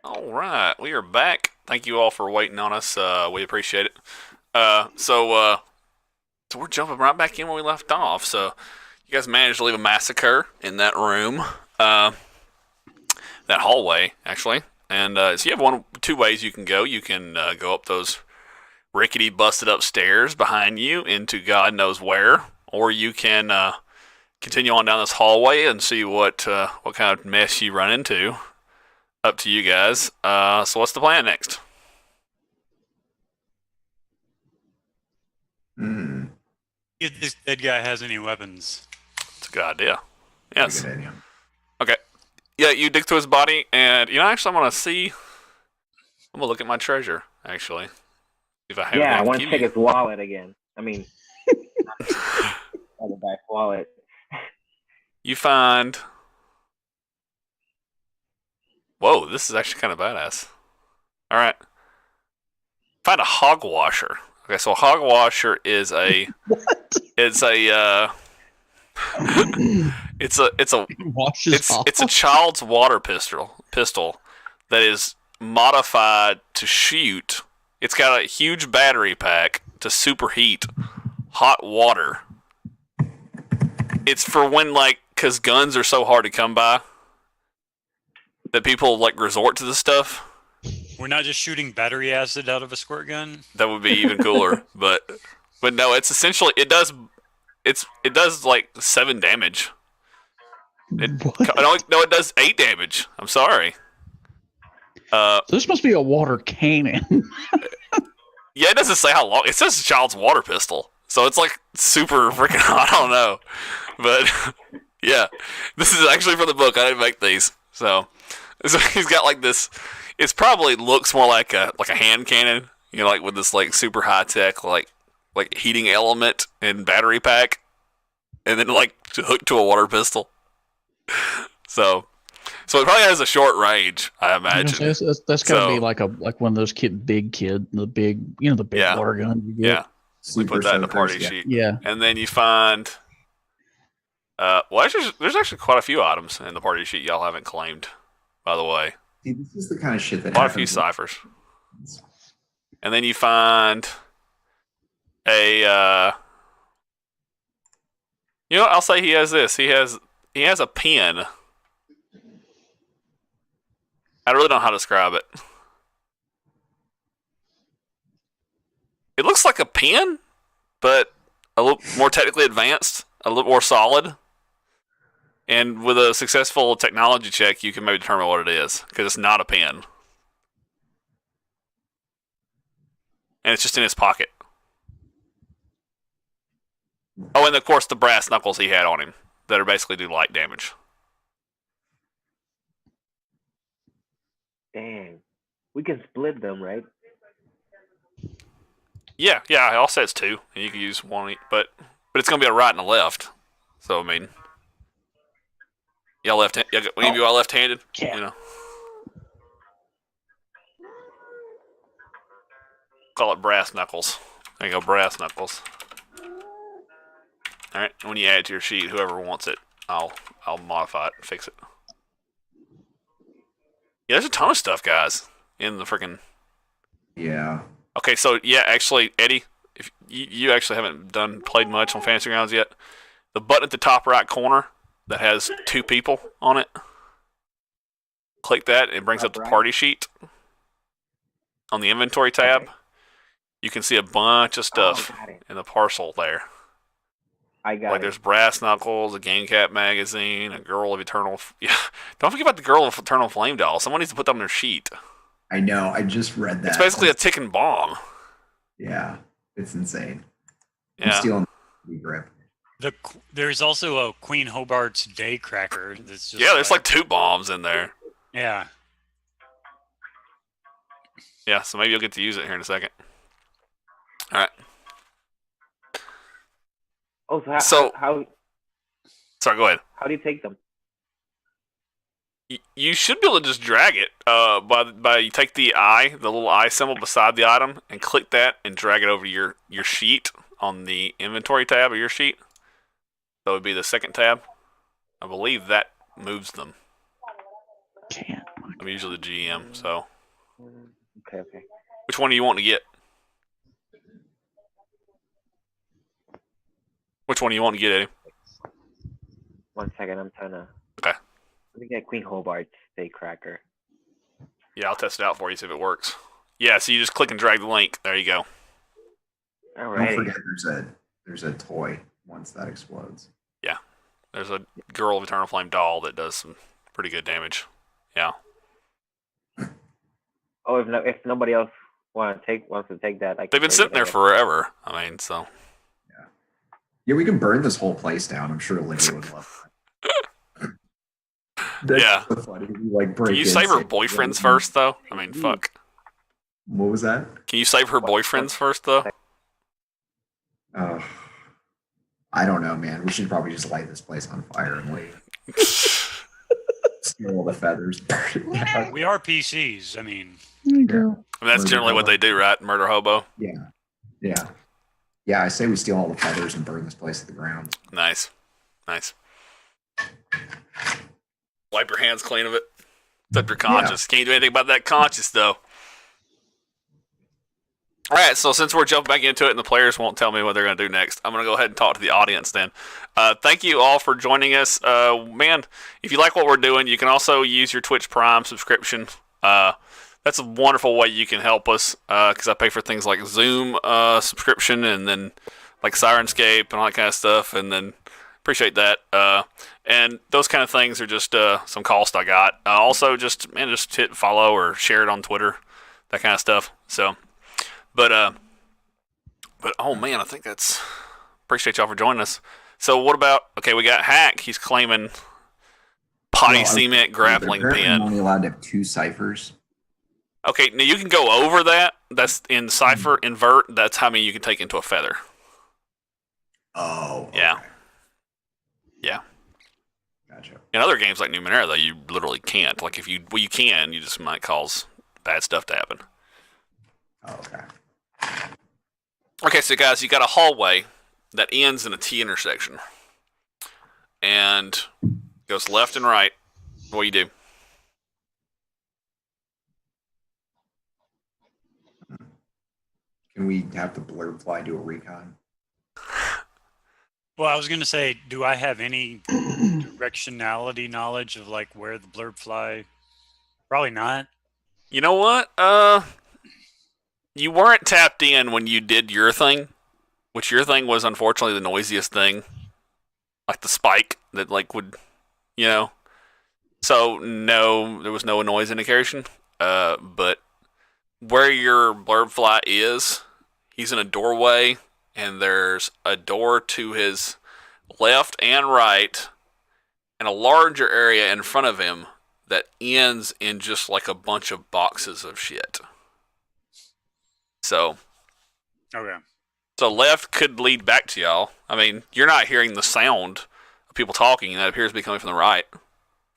All right, we are back. Thank you all for waiting on us. We appreciate it. So we're jumping right back in where we left off. So you guys managed to leave a massacre in that room, uh, that hallway actually. And so you have two ways you can go. You can go up those rickety, busted up stairs behind you into God knows where, or you can continue on down this hallway and see what kind of mess you run into. Up to you guys. So what's the plan next? Hmm. If this dead guy has any weapons. It's a good idea. Yes. Good idea. Okay. Yeah, you dig through his body, and actually, I'm gonna look at my treasure. Actually, if I have Yeah, I anything want to to give check you. his wallet again. I mean, the back wallet. You find. Whoa, this is actually kind of badass. All right. Find a hog washer. Okay, so a hog washer is a. It's a. It's a Washes off. it's a child's water pistol that is modified to shoot. It's got a huge battery pack to superheat hot water. It's for when cuz guns are so hard to come by that people resort to this stuff. We're not just shooting battery acid out of a squirt gun. That would be even cooler, but no, it's essentially it does 7 damage. No, it does 8 damage. I'm sorry. So this must be a water cannon. Yeah, it doesn't say how long. It says child's water pistol, so it's super freaking hot. I don't know, but yeah, this is actually from the book. I didn't make these, so he's got this. It probably looks more like a hand cannon, with this super high tech heating element and battery pack, and then hooked to a water pistol. So it probably has a short range, I imagine. That's got to be like one of those big Yeah. water gun you get. Yeah, we Super put that in the soakers, party yeah. sheet. Yeah. And then you find, there's actually quite a few items in the party sheet y'all haven't claimed, by the way. See, this is the kind of shit that Quite a few happens. ciphers. And then you find a, I'll say he has this. He has a pen. I really don't know how to describe it. It looks like a pen, but a little more technically advanced, a little more solid. And with a successful technology check, you can maybe determine what it is, because it's not a pen. And it's just in his pocket. Oh, and of course the brass knuckles he had on him that are basically do light damage. Dang. We can split them, right? Yeah, I'll say it's 2, and you can use one, but it's gonna be a right and a left. So I mean, y'all any of you are left-handed? Yeah. Call it brass knuckles. There you go, brass knuckles. All right, when you add it to your sheet, whoever wants it, I'll modify it and fix it. Yeah, there's a ton of stuff, guys, in the freaking. Yeah. Okay, so yeah, actually, Eddie, if you actually haven't played much on Fantasy Grounds yet, the button at the top right corner that has 2 people on it, click that, and it brings up the party sheet. On the inventory tab, Okay. you can see a bunch of stuff got it. in the parcel there. I got it. There's brass knuckles, a Game Cap magazine, a girl of eternal. Yeah, don't forget about the girl of eternal flame doll. Someone needs to put that on their sheet. I know. I just read that. It's basically a ticking bomb. Yeah. It's insane. I'm Yeah. stealing the grip. There's also a Queen Hobart's day cracker. That's just There's 2 bombs in there. yeah. Yeah, so maybe you'll get to use it here in a second. All right. Oh, So- how Sorry, go ahead. do you take them? You should be able to just drag it by you take the little eye symbol beside the item, and click that and drag it over your sheet on the inventory tab of your sheet. That would be the second tab. I believe that moves them. Can't. I'm usually the GM, so. Okay. Which one do you want to get? Which one do you want to get, Eddie? 1 second, I'm trying to. Okay. Let me get Queen Hobart's steak cracker. Yeah, I'll test it out for you, see if it works. Yeah, so you just click and drag the link. There you go. All Don't right. forget there's a toy once that explodes. Yeah. There's a Girl of Eternal Flame doll that does some pretty good damage. Yeah. Oh, if nobody else wants to take that, I can They've been take sitting it, I there guess. forever. I mean, so. Yeah, we can burn this whole place down. I'm sure Olivia would love that. That's Yeah. so funny. We, like, break Can you in, save her say, boyfriends first, though? I mean, fuck. What was that? Can you save her boyfriends first, though? I don't know, man. We should probably just light this place on fire and leave. Steal all the feathers. Yeah. We are PCs. I mean, There you go. I mean, that's generally what they do, right? Murder hobo. Yeah. I say we steal all the feathers and burn this place to the ground. Nice. Wipe your hands clean of it. Except your conscience. Can't do anything about that conscience, though. All right, so since we're jumping back into it and the players won't tell me what they're going to do next, I'm going to go ahead and talk to the audience then. Thank you all for joining us. Man, if you like what we're doing, you can also use your Twitch Prime subscription. That's a wonderful way you can help us because I pay for things like Zoom subscription and then like Sirenscape and all that kind of stuff, and then appreciate that. And those kind of things are just some cost I got. Also, just hit follow or share it on Twitter, that kind of stuff. So. But oh man, I think that's appreciate y'all for joining us. So what about we got Hack? He's claiming potty cement grappling apparently pin. I'm only allowed to have 2 ciphers. Okay, now you can go over that. That's in Cipher, in Vurt. That's how many you can take into a feather. Oh. Okay. Yeah. Gotcha. In other games like Numenera, though, you literally can't. Like if you can, you just might cause bad stuff to happen. Oh, okay. Okay, so guys, you got a hallway that ends in a T intersection. And goes left and right. What do you do? Can we have the blurb fly do a recon? well, I was going to say, do I have any directionality knowledge of like where the blurb fly? Probably not. You know what? You weren't tapped in when you did your thing, which your thing was unfortunately the noisiest thing. Like the spike that would, So no, there was no noise indication. But where your blurb fly is, he's in a doorway, and there's a door to his left and right, and a larger area in front of him that ends in just like a bunch of boxes of shit. So left could lead back to y'all. I mean, you're not hearing the sound of people talking, and that appears to be coming from the right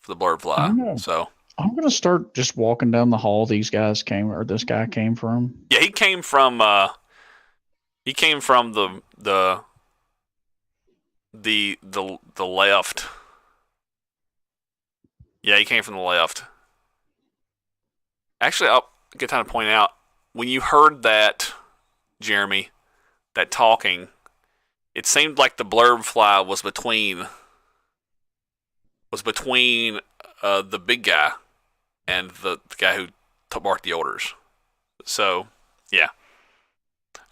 for the blurb fly. So I'm gonna start just walking down the hall this guy came from. Yeah, he came from the left. Yeah, he came from the left. Actually, I'll get time to point out, when you heard that, Jeremy, that talking, it seemed like the blurb fly was between the big guy and the guy who barked the orders. So, yeah.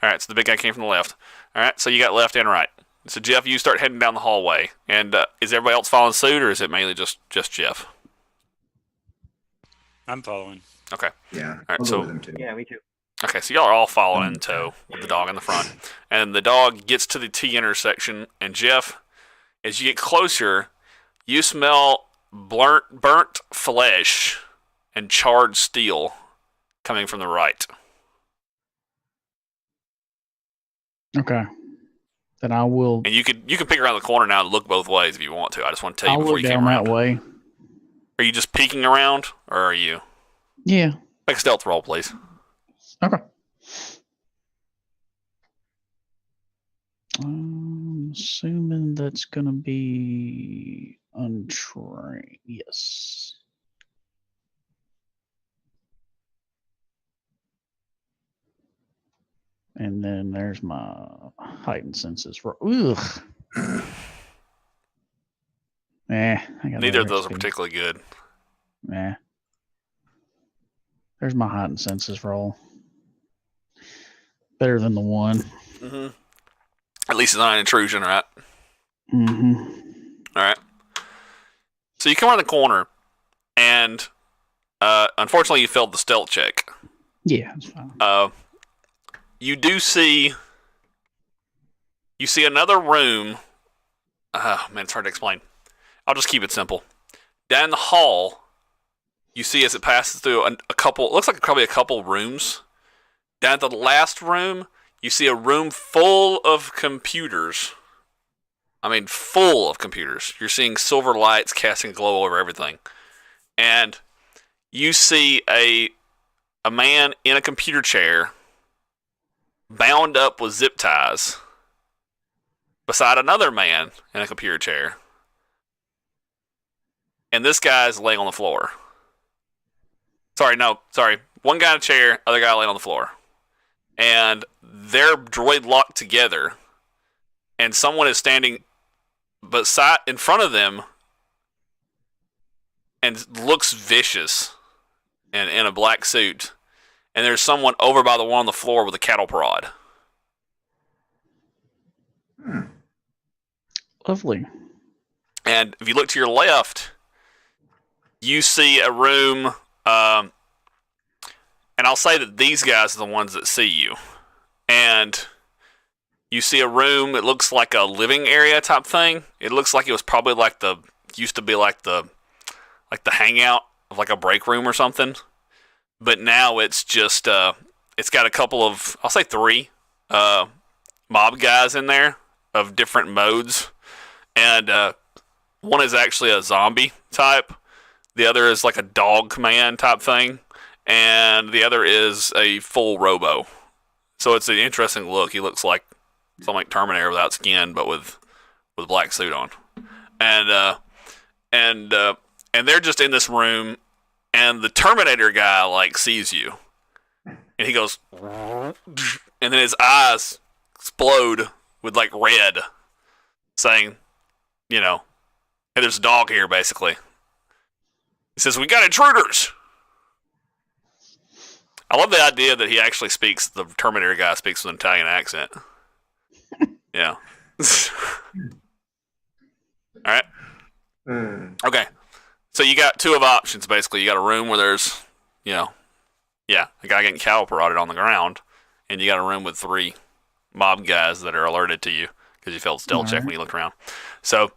All right, so the big guy came from the left. All right, so you got left and right. So, Jeff, you start heading down the hallway. And is everybody else following suit, or is it mainly just Jeff? I'm following. Okay. Yeah. All right, I'll so go with him too. Yeah, me too. Okay, so y'all are all following in tow with the dog in the front. And the dog gets to the T intersection, and Jeff, as you get closer, you smell burnt flesh and charred steel coming from the right. Okay. Then I will. And you can peek around the corner now and look both ways if you want to. I just want to tell you I'll before look you came down around. that way. Are you just peeking around, or are you? Yeah. Make a stealth roll, please. Okay. I'm assuming that's gonna be untrained. Yes. And then there's my heightened senses for ugh. I got Neither of another those are XP. particularly good. There's my heightened senses roll. Better than the one. Mm-hmm. At least it's not an intrusion, right? Mm-hmm. All right. So you come around the corner, and unfortunately, you failed the stealth check. Yeah, it's fine. You do see. You see another room. Oh man, it's hard to explain. I'll just keep it simple. Down the hall, you see as it passes through a couple. It looks like probably a couple rooms. Down at the last room, you see a room full of computers. I mean, full of computers. You're seeing silver lights casting glow over everything. And you see a man in a computer chair bound up with zip ties beside another man in a computer chair. And this guy's laying on the floor. Sorry. One guy in a chair, other guy laying on the floor. And they're droid locked together. And someone is standing beside in front of them and looks vicious and in a black suit. And there's someone over by the one on the floor with a cattle prod. Lovely. And if you look to your left, you see a room, and I'll say that these guys are the ones that see you. And you see a room, it looks like a living area type thing. It looks like it was probably used to be like the hangout of like a break room or something. But now it's just, it's got a couple of, I'll say 3 mob guys in there of different modes. And one is actually a zombie type. The other is like a dog command type thing. And the other is a full robo. So it's an interesting look. He looks like something like Terminator without skin, but with a black suit on. And they're just in this room, and the Terminator guy like sees you, and he goes, and then his eyes explode with like red, saying, hey, there's a dog here, basically. He says, "We got intruders." I love the idea that he actually speaks. The Terminator guy speaks with an Italian accent. Yeah. All right. Okay. So you got 2 of options, basically. You got a room where there's, a guy getting cattle prodded on the ground, and you got a room with 3 mob guys that are alerted to you because you failed stealth check when you looked around. So,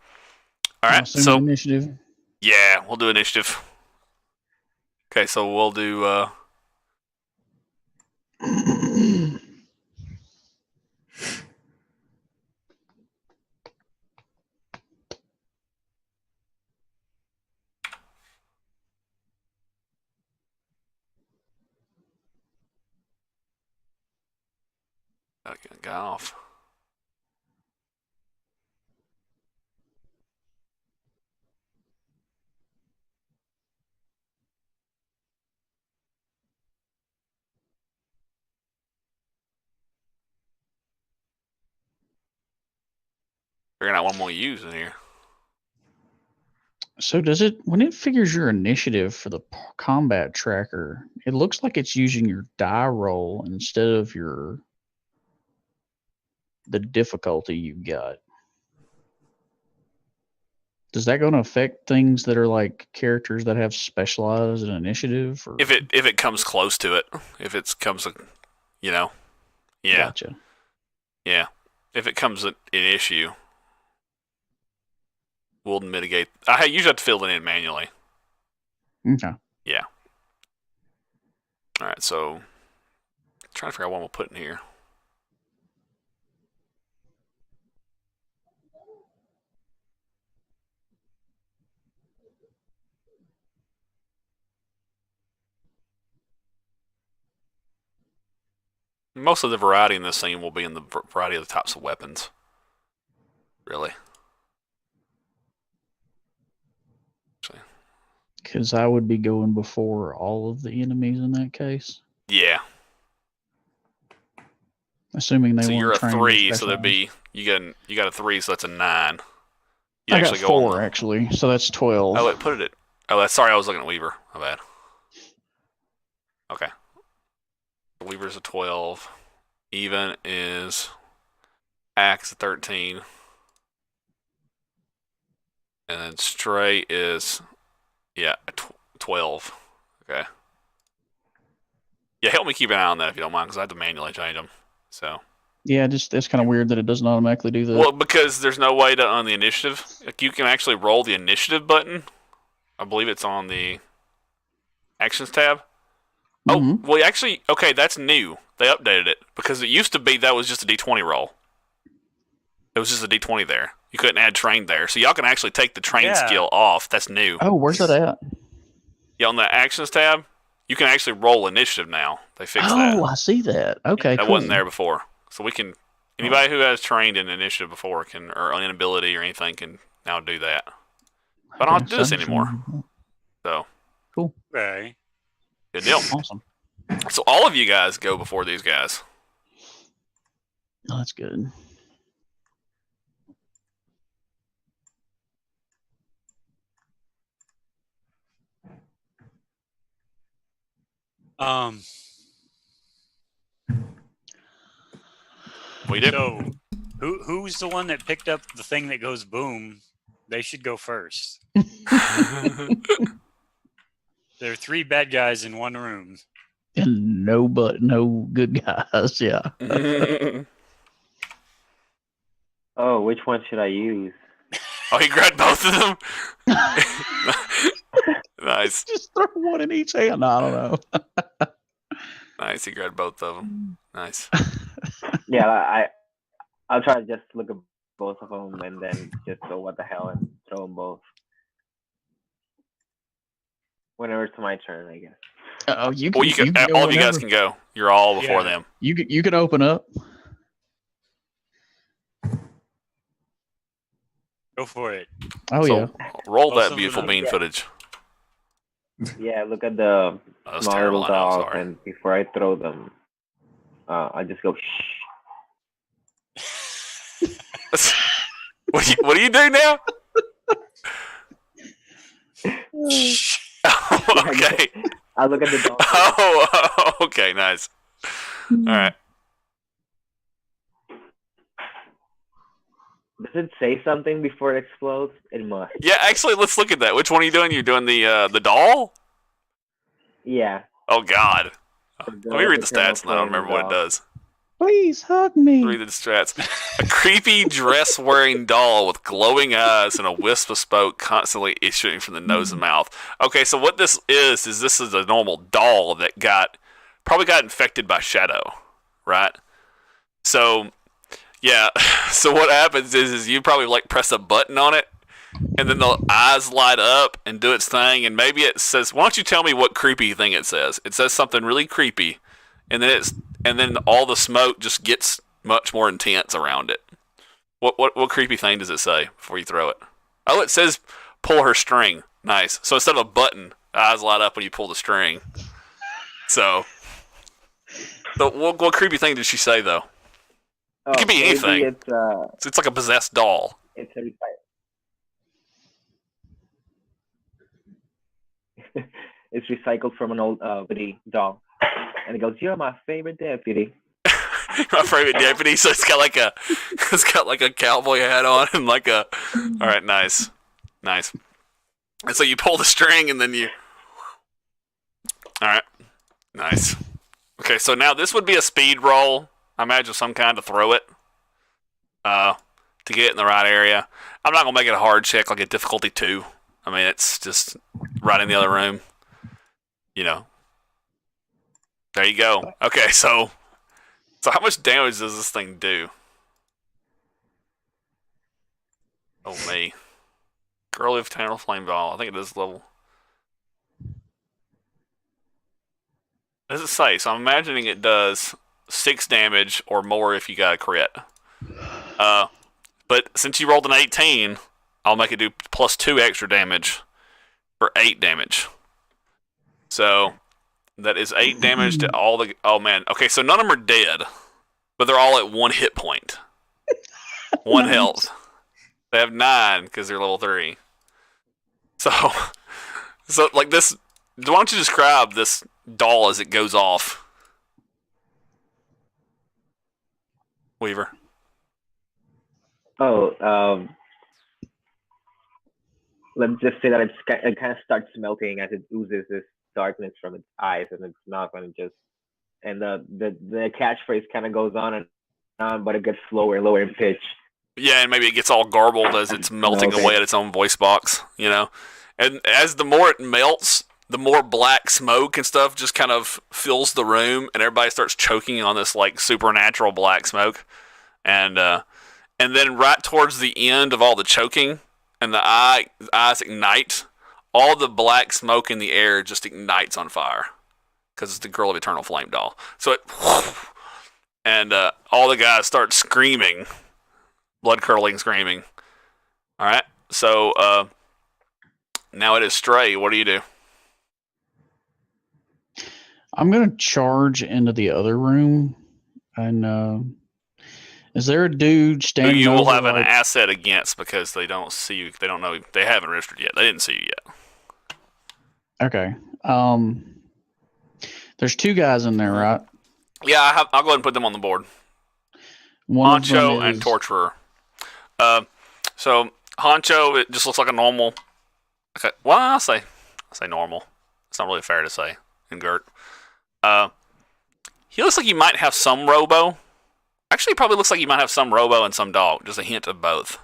all right. So initiative. Yeah, we'll do initiative. Okay, so we'll do. Get guy off. Figuring out what I'm going to use in here. So when it figures your initiative for the combat tracker, it looks like it's using your die roll instead of the difficulty you got. Is that going to affect things that are like characters that have specialized initiative? Or? If it comes close to it, if it comes, yeah, Gotcha. Yeah, if it comes an issue, we'll mitigate. I usually have to fill it in manually. Okay. Yeah. All right, so I'm trying to figure out what we'll put in here. Most of the variety in this scene will be in the variety of the types of weapons. Really. Because I would be going before all of the enemies in that case. Yeah. Assuming they So want you're to a train 3, so specialized. that'd be you got a 3, so that's a 9. You I got actually go on 4 actually, so that's 12. Oh, wait, put it at. Oh, sorry, I was looking at Weaver. My bad. Okay. Weaver's a 12. Even is Axe a 13. And then Stray is, a 12. Okay. Yeah, help me keep an eye on that if you don't mind, because I have to manually change them. So. Yeah, just it's kind of weird that it doesn't automatically do that. Well, because there's no way to on the initiative. Like, you can actually roll the initiative button. I believe it's on the Actions tab. Mhm. Oh, well, actually, okay, that's new. They updated it because it used to be that was just a D20 roll. It was just a D20 there. You couldn't add train there, so y'all can actually take the train skill off. That's new. Oh, where's that at? Yeah, on the Actions tab, you can actually roll initiative now. They fixed that. Oh, I see that. Okay, That cool. wasn't there before, so we can. Anybody who has trained in initiative before can, or an ability or anything, can now do that. But I don't have to do this anymore. So cool. Okay. Good deal. Awesome. So all of you guys go before these guys. Oh, that's good. We do. So, who's the one that picked up the thing that goes boom? They should go first. There are 3 bad guys in one room. And no good guys. Yeah. Oh, which one should I use? Oh, he grabbed both of them? Nice. Just throw one in each hand. I don't know. Nice, he grabbed both of them. Nice. Yeah, I'll try to just look at both of them and then just go what the hell and throw them both. Whenever it's my turn, I guess. Oh, you Well, can go all of you guys whenever. can go. You're all before them. You can open up. Go for it. Oh So, yeah. roll that Awesome. beautiful bean Yeah. footage. Yeah, look at the That was small terrible. little I know, dogs, sorry. and before I throw them, I just go shh. What do you do now? Okay. I look at the dog. Oh, okay, nice. All right. Does it say something before it explodes? It must. Yeah, actually, let's look at that. Which one are you doing? You're doing the doll? Yeah. Oh God. Let me read the Eternal stats, and I don't Flame remember what it dog. does. Please hug me. Read the stats. A creepy dress-wearing doll with glowing eyes and a wisp of smoke constantly issuing from the nose and mouth. Okay, so what this is this is a normal doll that probably got infected by Shadow, right? So, yeah. So what happens is you probably like press a button on it, and then the eyes light up and do its thing, and maybe it says, "Why don't you tell me what creepy thing it says?" It says something really creepy, and then all the smoke just gets much more intense around it. What creepy thing does it say before you throw it? Oh, it says pull her string. Nice. So instead of a button, the eyes light up when you pull the string. So what creepy thing did she say though? Oh, It could be maybe anything. It's like a possessed doll. It's a it's recycled from an old deputy dog, and it goes, "You're my favorite deputy." My favorite deputy. So it's got like a cowboy hat on and like a. All right, nice. And so you pull the string and then you. All right, nice. Okay, so now this would be a speed roll. I imagine some kind to throw it. To get it in the right area. I'm not gonna make it a hard check like a difficulty 2. I mean, it's just right in the other room. You know. There you go. Okay, so how much damage does this thing do? Oh me. Girl with Eternal Flame Ball. I think it is level. What does it say? So I'm imagining it does 6 damage or more if you got a crit. But since you rolled an 18, I'll make it do plus 2 extra damage for 8 damage. So that is 8 damage to all the. Oh man. Okay, so none of them are dead. but they're all at 1 hit point, 1 Nice. health. They have 9 because they're level 3. So like this. Why don't you describe this doll as it goes off, Weaver? Oh, let's just say that it kind of starts melting as it oozes this darkness from its eyes and its mouth, and the catchphrase kind of goes on and on, but it gets lower and lower in pitch. Yeah, and maybe it gets all garbled as it's melting away at its own voice box, And as the more it melts, the more black smoke and stuff just kind of fills the room, and everybody starts choking on this like supernatural black smoke, and then right towards the end of all the choking and the eyes ignite, all the black smoke in the air just ignites on fire because it's the Girl of Eternal Flame doll. So it, and all the guys start screaming, blood curdling screaming. All right, so now it is Stray. What do you do? I'm gonna charge into the other room, and is there a dude Who standing? you will over, have an like, asset against because they don't see you. They don't know. They haven't registered yet. They didn't see you yet. Okay. There's 2 guys in there, right? Yeah, I'll go ahead and put them on the board. One of them Honcho and is- Torturer. So Honcho, it just looks like a normal. Okay, well, I'll say normal. It's not really fair to say in Gert. He looks like he might have some robo. Actually, he probably looks like he might have some robo and some dog. Just a hint of both,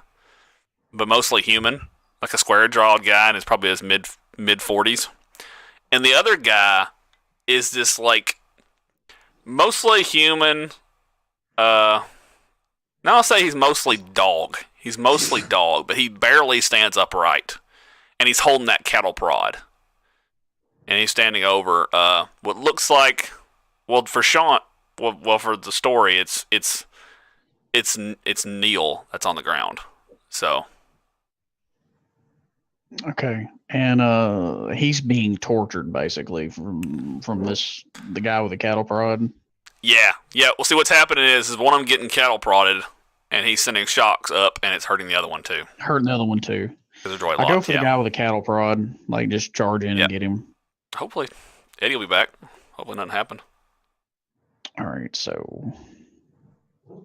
but mostly human, like a square-jawed guy, and is probably his mid 40s. And the other guy is this like mostly human. No, I'll say he's mostly dog. He's mostly dog, but he barely stands upright, and he's holding that cattle prod, and he's standing over what looks like, well, for Sean, well, for the story, it's Neil that's on the ground. So Okay, and he's being tortured basically from the guy with the cattle prod. yeah. Well, see, what's happening is one of them getting cattle prodded, and he's sending shocks up, and it's hurting the other one too. Hurting the other one too. Because they're joy I locked. go for the guy with the cattle prod, like just charge in and get him. Hopefully, Eddie will be back. Hopefully, nothing happened. All right, so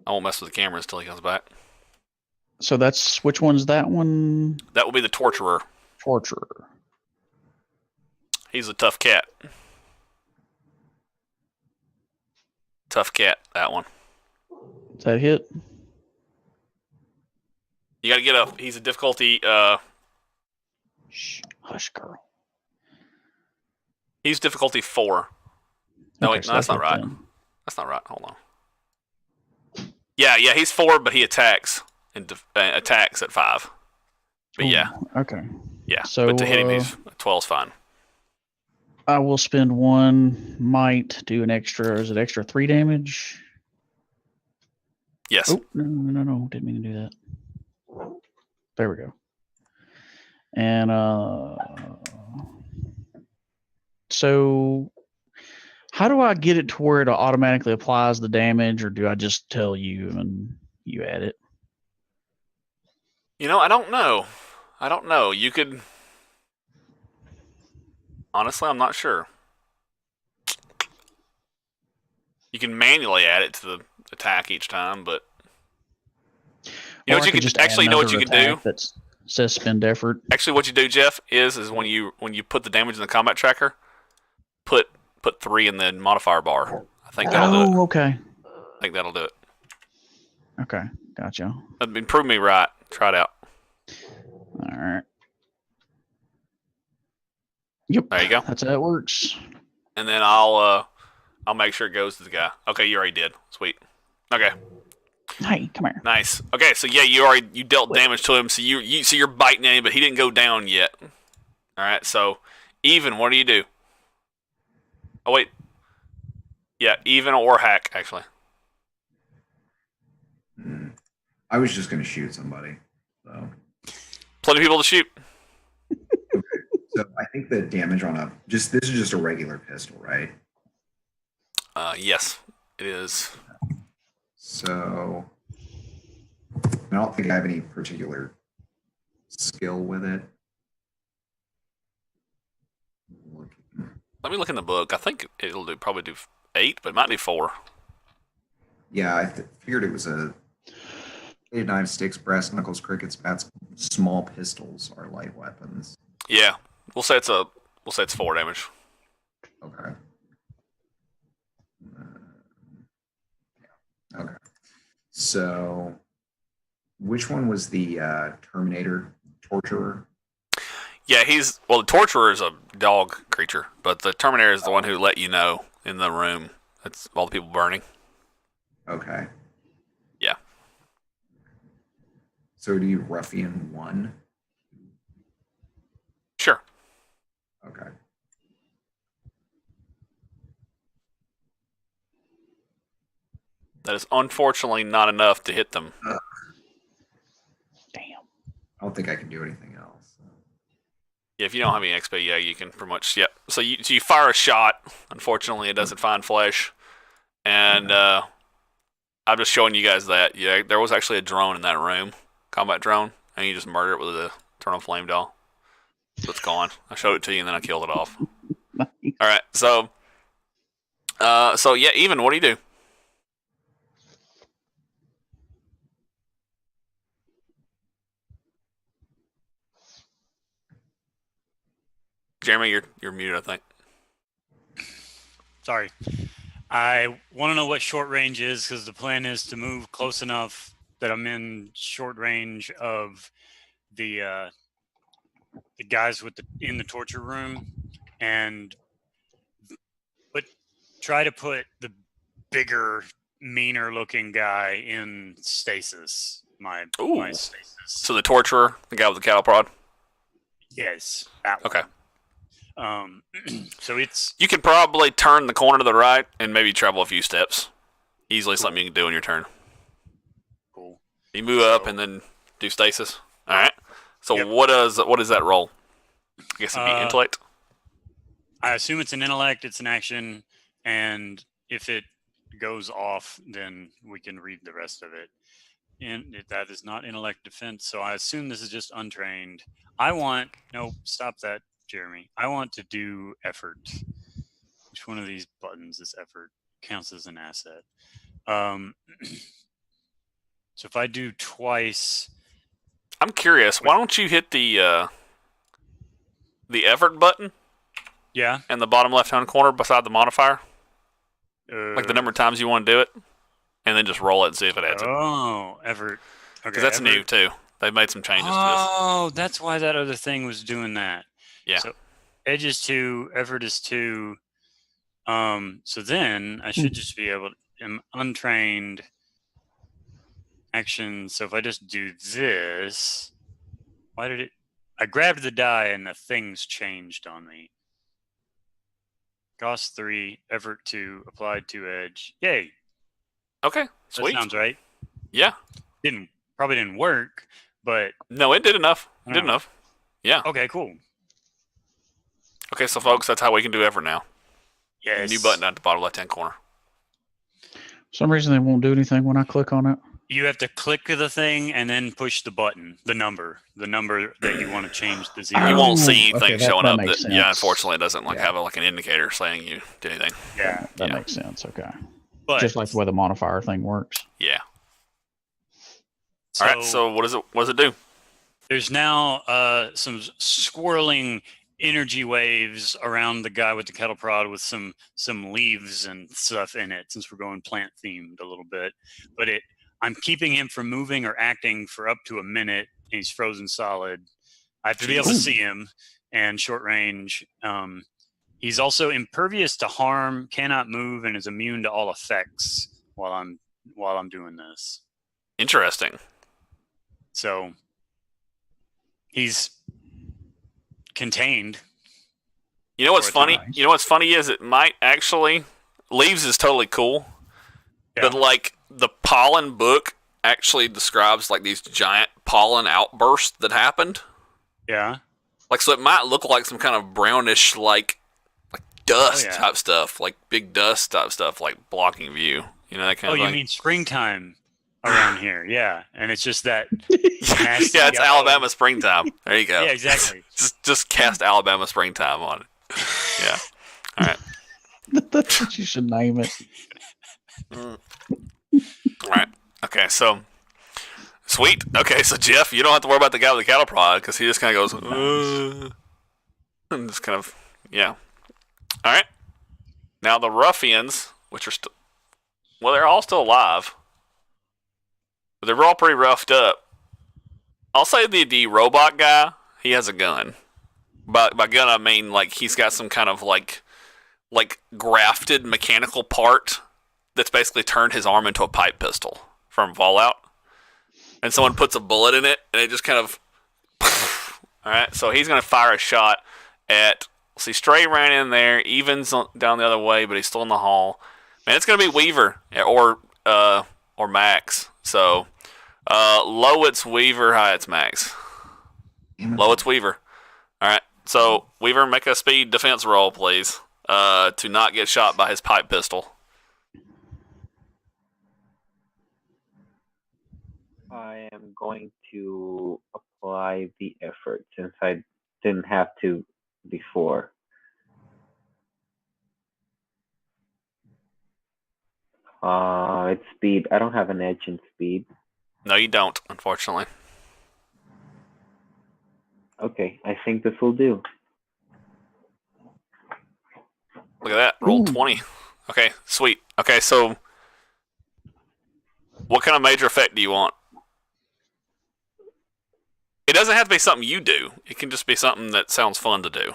I won't mess with the cameras until he comes back. that's which one's that one? That will be the Torturer. Torturer. He's a tough cat. Tough cat, that one. Is that hit? You gotta get he's a difficulty, Shh, hush, girl. he's difficulty 4. No, Okay, wait, so no, that's not hit right. then. That's not right. Hold on. Yeah, he's 4, but he attacks and attacks at 5. But Ooh, yeah, Okay. So, but to hit him, he's 12's fine. I will spend 1 might, do an extra. Is it extra 3 damage? Yes. Oh, no. Didn't mean to do that. There we go. And so how do I get it to where it automatically applies the damage, or do I just tell you and you add it? I don't know. You could. Honestly, I'm not sure. You can manually add it to the attack each time, but you know what you could actually know what you could do. That says spend effort. Actually, what you do, Jeff, is when you put the damage in the combat tracker, put 3 in the modifier bar. I think that'll do it. Okay. I think that'll do it. Okay, gotcha. Prove me right. Try it out. All right. Yep. There you go. That's how it works. And then I'll make sure it goes to the guy. Okay, you already did. Sweet. Okay. Hey, come here. Nice. Okay, so yeah, you dealt damage to him. So you're biting at him, but he didn't go down yet. All right. So even, what do you do? Oh wait. Yeah, even or hack actually. I was just gonna shoot somebody. So. Plenty of people to shoot. Okay. So I think the damage on this is just a regular pistol, right? Yes, it is. So I don't think I have any particular skill with it. Let me look in the book. I think it'll probably do 8, but it might do 4. Yeah, I figured it was a 8 9 sticks, brass knuckles, crickets, bats, small pistols are light weapons. Yeah, we'll say it's 4 damage. Okay. Okay. So, which one was the Terminator torturer? Yeah, the torturer is a dog creature, but the Terminator is the one who let you know in the room. That's all the people burning. Okay. Yeah. So do you ruffian 1? Sure. Okay. That is unfortunately not enough to hit them. Damn. I don't think I can do anything else. Yeah, if you don't have any XP, yeah, you can pretty much. Yeah. So you fire a shot. Unfortunately, it doesn't find flesh, and I'm just showing you guys that. Yeah, there was actually a drone in that room, combat drone, and you just murder it with a eternal flame doll. So it's gone. I showed it to you, and then I killed it off. Nice. All right. So yeah, even what do you do? Jeremy, you're muted, I think. Sorry. I want to know what short range is because the plan is to move close enough that I'm in short range of the guys in the torture room, but try to put the bigger, meaner looking guy in stasis. My stasis. So the torturer, the guy with the cattle prod. Yes. That one. Okay. So you can probably turn the corner to the right and maybe travel a few steps. Easily something you can do in your turn. Cool. You move up and then do stasis. All right. So Yep. what is that roll? I guess it'd be intellect. I assume it's an intellect. It's an action, and if it goes off, then we can read the rest of it. And that is not intellect defense. So I assume this is just untrained. Stop that. Jeremy, I want to do effort. Which one of these buttons is effort? Counts as an asset. So if I do twice, I'm curious. Why don't you hit the effort button? Yeah. In the bottom left-hand corner beside the modifier, like the number of times you want to do it, and then just roll it and see if it adds it. Oh, effort. Okay. Because that's new too. They've made some changes to this. Oh, that's why that other thing was doing that. Yeah. So edge is 2, effort is 2. So then I should just be able to untrained action. So if I just do this, I grabbed the die and the things changed on me. Cost 3, effort 2, applied 2 edge. Yay. Okay. Sweet. That sounds right. Yeah. Probably didn't work, but no, it did enough. It did enough. Yeah. Okay, cool. Okay, so folks, that's how we can do effort now. Yes. New button at the bottom left-hand corner. For some reason they won't do anything when I click on it. You have to click the thing and then push the button, the number that you want to change the 0. You won't see anything showing that up. makes sense. Yeah, unfortunately, it doesn't have an indicator saying you did anything. Yeah, that makes sense. Okay, but just like the way the modifier thing works. Yeah. All right. So what does it do? There's now some swirling energy waves around the guy with the kettle prod with some leaves and stuff in it, since we're going plant themed a little bit. But I'm keeping him from moving or acting for up to a minute, and he's frozen solid. I have to be able to see him, and short range. He's also impervious to harm, cannot move, and is immune to all effects while I'm doing this. Interesting. So he's contained. You know what's funny? You know what's funny is it might actually leaves is totally cool, but like the pollen book actually describes like these giant pollen outbursts that happened. Yeah. Like so, it might look like some kind of brownish like dust type stuff, like big dust type stuff, like blocking view. You know, that kind Oh, of you thing. mean springtime around here? Yeah, and it's just that. nasty Yeah, it's yellow. Alabama springtime. There you go. Yeah, exactly. just cast Alabama springtime on it. Yeah. All right. That's what you should name it. All right. Okay, so sweet. Okay, so Jeff, you don't have to worry about the guy with the cattle prod because he just kind of goes, and just kind of, yeah. All right. Now the ruffians, which are still, well, they're all still alive, but they're all pretty roughed up. I'll say the robot guy, he has a gun. By gun, I mean like he's got some kind of like grafted mechanical part that's basically turned his arm into a pipe pistol from Fallout. And someone puts a bullet in it, and it just kind of. All right, so he's going to fire a shot at. See, Stray ran in there. Evan's down the other way, but he's still in the hall. And it's going to be Weaver or Max. So low it's Weaver, high it's Max. Low it's Weaver. All right, so Weaver, make a speed defense roll, please, to not get shot by his pipe pistol. I am going to apply the effort since I didn't have to before. It's speed. I don't have an edge in speed. No, you don't, unfortunately. Okay, I think this will do. Look at that. Roll Ooh. 20. Okay, sweet. Okay, so what kind of major effect do you want? It doesn't have to be something you do. It can just be something that sounds fun to do.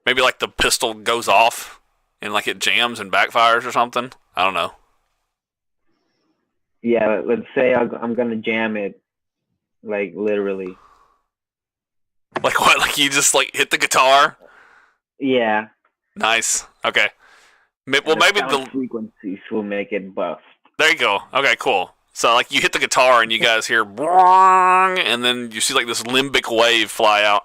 Maybe like the pistol goes off and like it jams and backfires or something. I don't know. Yeah, let's say I'm gonna jam it, like literally. Like what? Like you just like hit the guitar? Yeah. Nice. Okay. Well, And maybe sound the frequencies will make it bust. there you go. Okay, cool. So like you hit the guitar and you guys hear "Bwong," and then you see like this limbic wave fly out,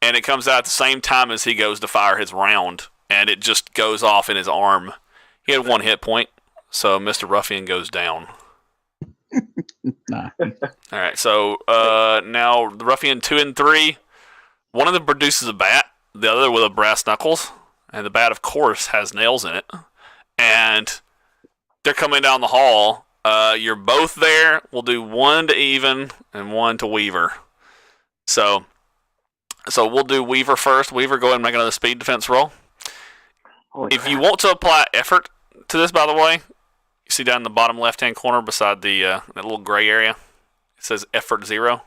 and it comes out at the same time as he goes to fire his round, and it just goes off in his arm. He had 1 hit point, so Mr. Ruffian goes down. Nah. All right, so now the Ruffian 2 and 3, one of them produces a bat, the other with a brass knuckles, and the bat, of course, has nails in it. And they're coming down the hall. You're both there. We'll do 1 to Even and 1 to Weaver. So we'll do Weaver first. Weaver, go ahead and make another speed defense roll. Holy If you crap. want to apply effort to this, by the way, you see down in the bottom left-hand corner beside the that little gray area, it says effort 0.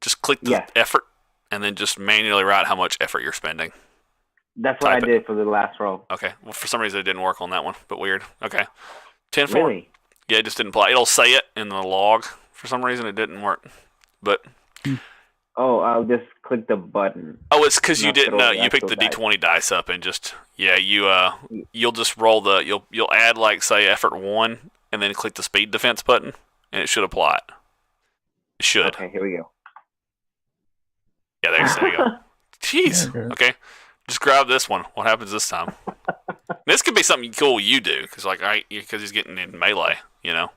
Just click the Yes. effort and then just manually write how much effort you're spending. That's what I type it. did for the last roll. Okay. Well, for some reason it didn't work on that one, but weird. Okay. 10-4. Really? Yeah, it just didn't apply. It'll say it in the log. For some reason it didn't work. But Oh, I'll just click the button. it's because you Not didn't. throw You picked the actual dice. D20 dice up and just you'll just roll the you'll add like say effort 1 and then click the speed defense button and it should apply it. It should. Okay, here we go. Yeah, there you go. Jeez. Yeah, Okay. Just grab this one. What happens this time? This could be something cool you do because because he's getting in melee. You know.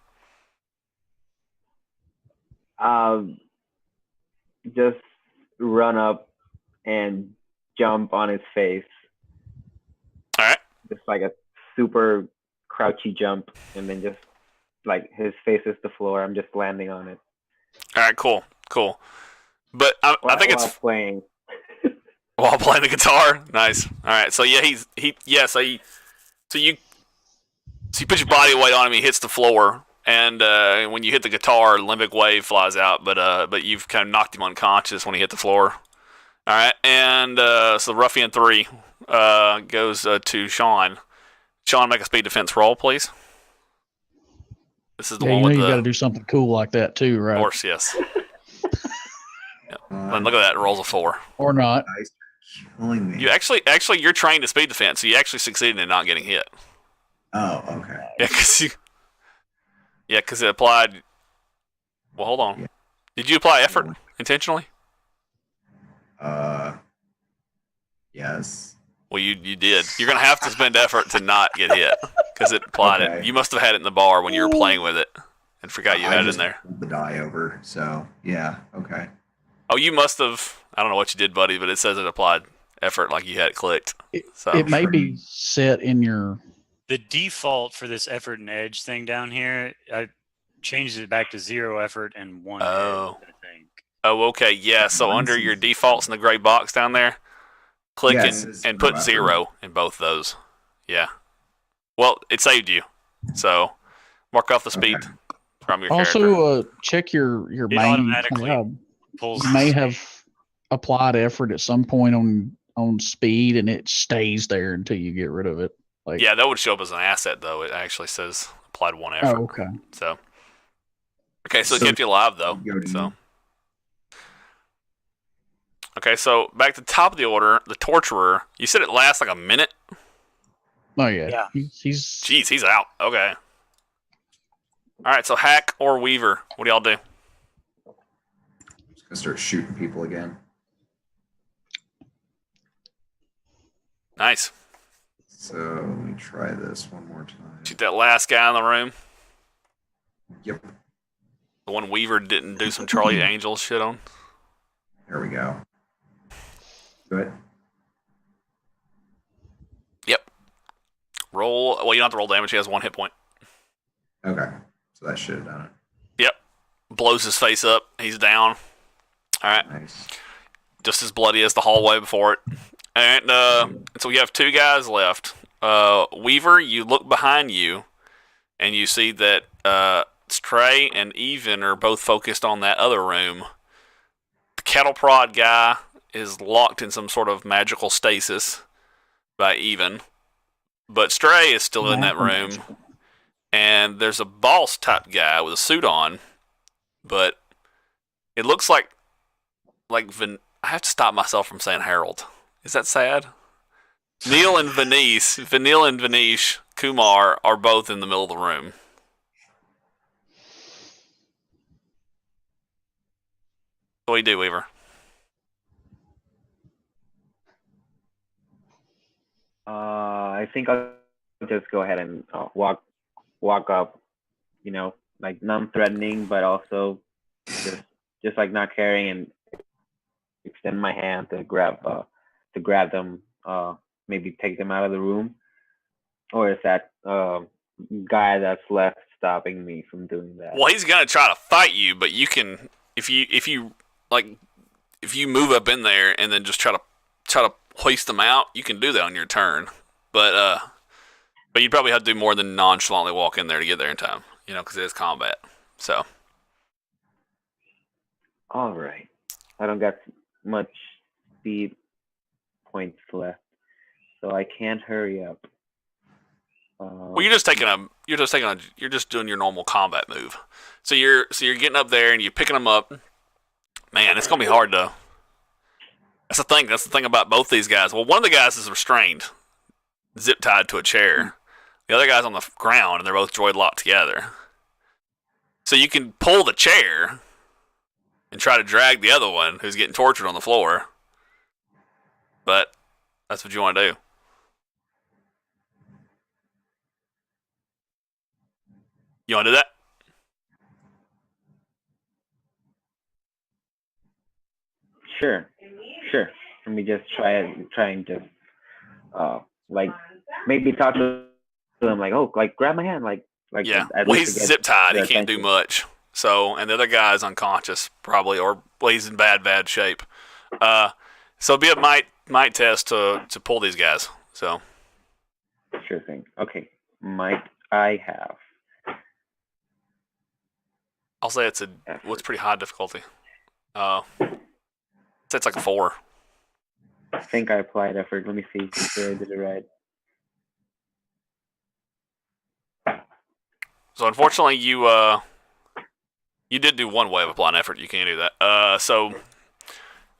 Just run up and jump on his face. All right. Just like a super crouchy jump, and then just like his face is the floor. I'm just landing on it. All right. Cool. But I think While it's playing. while playing the guitar. Nice. All right. So yeah, so you put your body weight on him. He hits the floor, and when you hit the guitar, limbic wave flies out. But you've kind of knocked him unconscious when he hit the floor. All right. And so Ruffian 3 goes to Sean. Sean, make a speed defense roll, please. This is the Yeah, one you know with you the got to do something cool like that too, right? horse. Yes. And look at that. It rolls a 4. Or not. Dice are killing me. You actually, you're trained to speed defense, so you actually succeeded in not getting hit. Oh, okay. Yeah, because it applied. Well, hold on. Yeah. Did you apply effort intentionally? Yes. Well, you did. You're gonna have to spend effort to not get hit because it applied it. You must have had it in the bar when you were playing with it and forgot you had it in there. The die over. So yeah. Okay. Oh, you must have. I don't know what you did, buddy, but it says it applied effort like you had it clicked. So It may be set in your. The default for this effort and edge thing down here, I changed it back to 0 effort and 1 edge, I think. Oh, okay. Yeah. So under your defaults in the gray box down there, click and put 0 in both those. Yeah. Well, it saved you. So mark off the speed from your character. Also, check your It main. automatically pulls. You may have applied effort at some point on speed, and it stays there until you get rid of it. Like, yeah, that would show up as an asset, though. It actually says applied 1 effort. Oh, okay. So it kept you alive, though. So. Okay, so back to the top of the order, the torturer. You said it lasts like a minute? Oh, yeah. Yeah. He's. Jeez, he's out. Okay. All right, so hack or weaver. What do y'all do? Just gonna start shooting people again. Nice. So let me try this one more time. Shoot that last guy in the room. Yep. The one Weaver didn't do some Charlie Angels shit on. There we go. Good. Yep. Roll. Well, you don't have to roll damage. He has 1 hit point. Okay. So that should have done it. Yep. Blows his face up. He's down. All right. Nice. Just as bloody as the hallway before it. And so we have 2 guys left. Weaver, you look behind you, and you see that Stray and Even are both focused on that other room. The cattle prod guy is locked in some sort of magical stasis by Even, but Stray is still in that room. And there's a boss type guy with a suit on, but it looks like I have to stop myself from saying Harold. Is that sad? Neil and Vanish, Kumar are both in the middle of the room. What do you do, Weaver? I think I'll just go ahead and walk up, like non-threatening, but also just like not caring, and extend my hand to grab them, maybe take them out of the room. Or is that guy that's left stopping me from doing that? Well, he's gonna try to fight you, but you can if you move up in there and then just try to hoist them out, you can do that on your turn. But you'd probably have to do more than nonchalantly walk in there to get there in time, because it is combat. So. All right. I don't got much speed points left, so I can't hurry up. Well, you're just doing your normal combat move. So you're getting up there and you're picking them up. Man, it's gonna be hard to. That's the thing. That's the thing about both these guys. Well, one of the guys is restrained, zip tied to a chair. The other guy's on the ground, and they're both droid locked together. So you can pull the chair and try to drag the other one who's getting tortured on the floor. But that's what you want to do. You want to do that? Sure. Let me just try and just like maybe talk to them, like, oh, like grab my hand, like yeah. Well, he's zip tied. He can't do much. So, and the other guy's unconscious probably, or he's in bad shape. So it'd be a might test to pull these guys. So. Sure thing. Okay. Might I have? I'll say it's pretty high difficulty. It's like a 4. I think I applied effort. Let me see if I did it right. So unfortunately, you did do one way of applying effort. You can't do that. So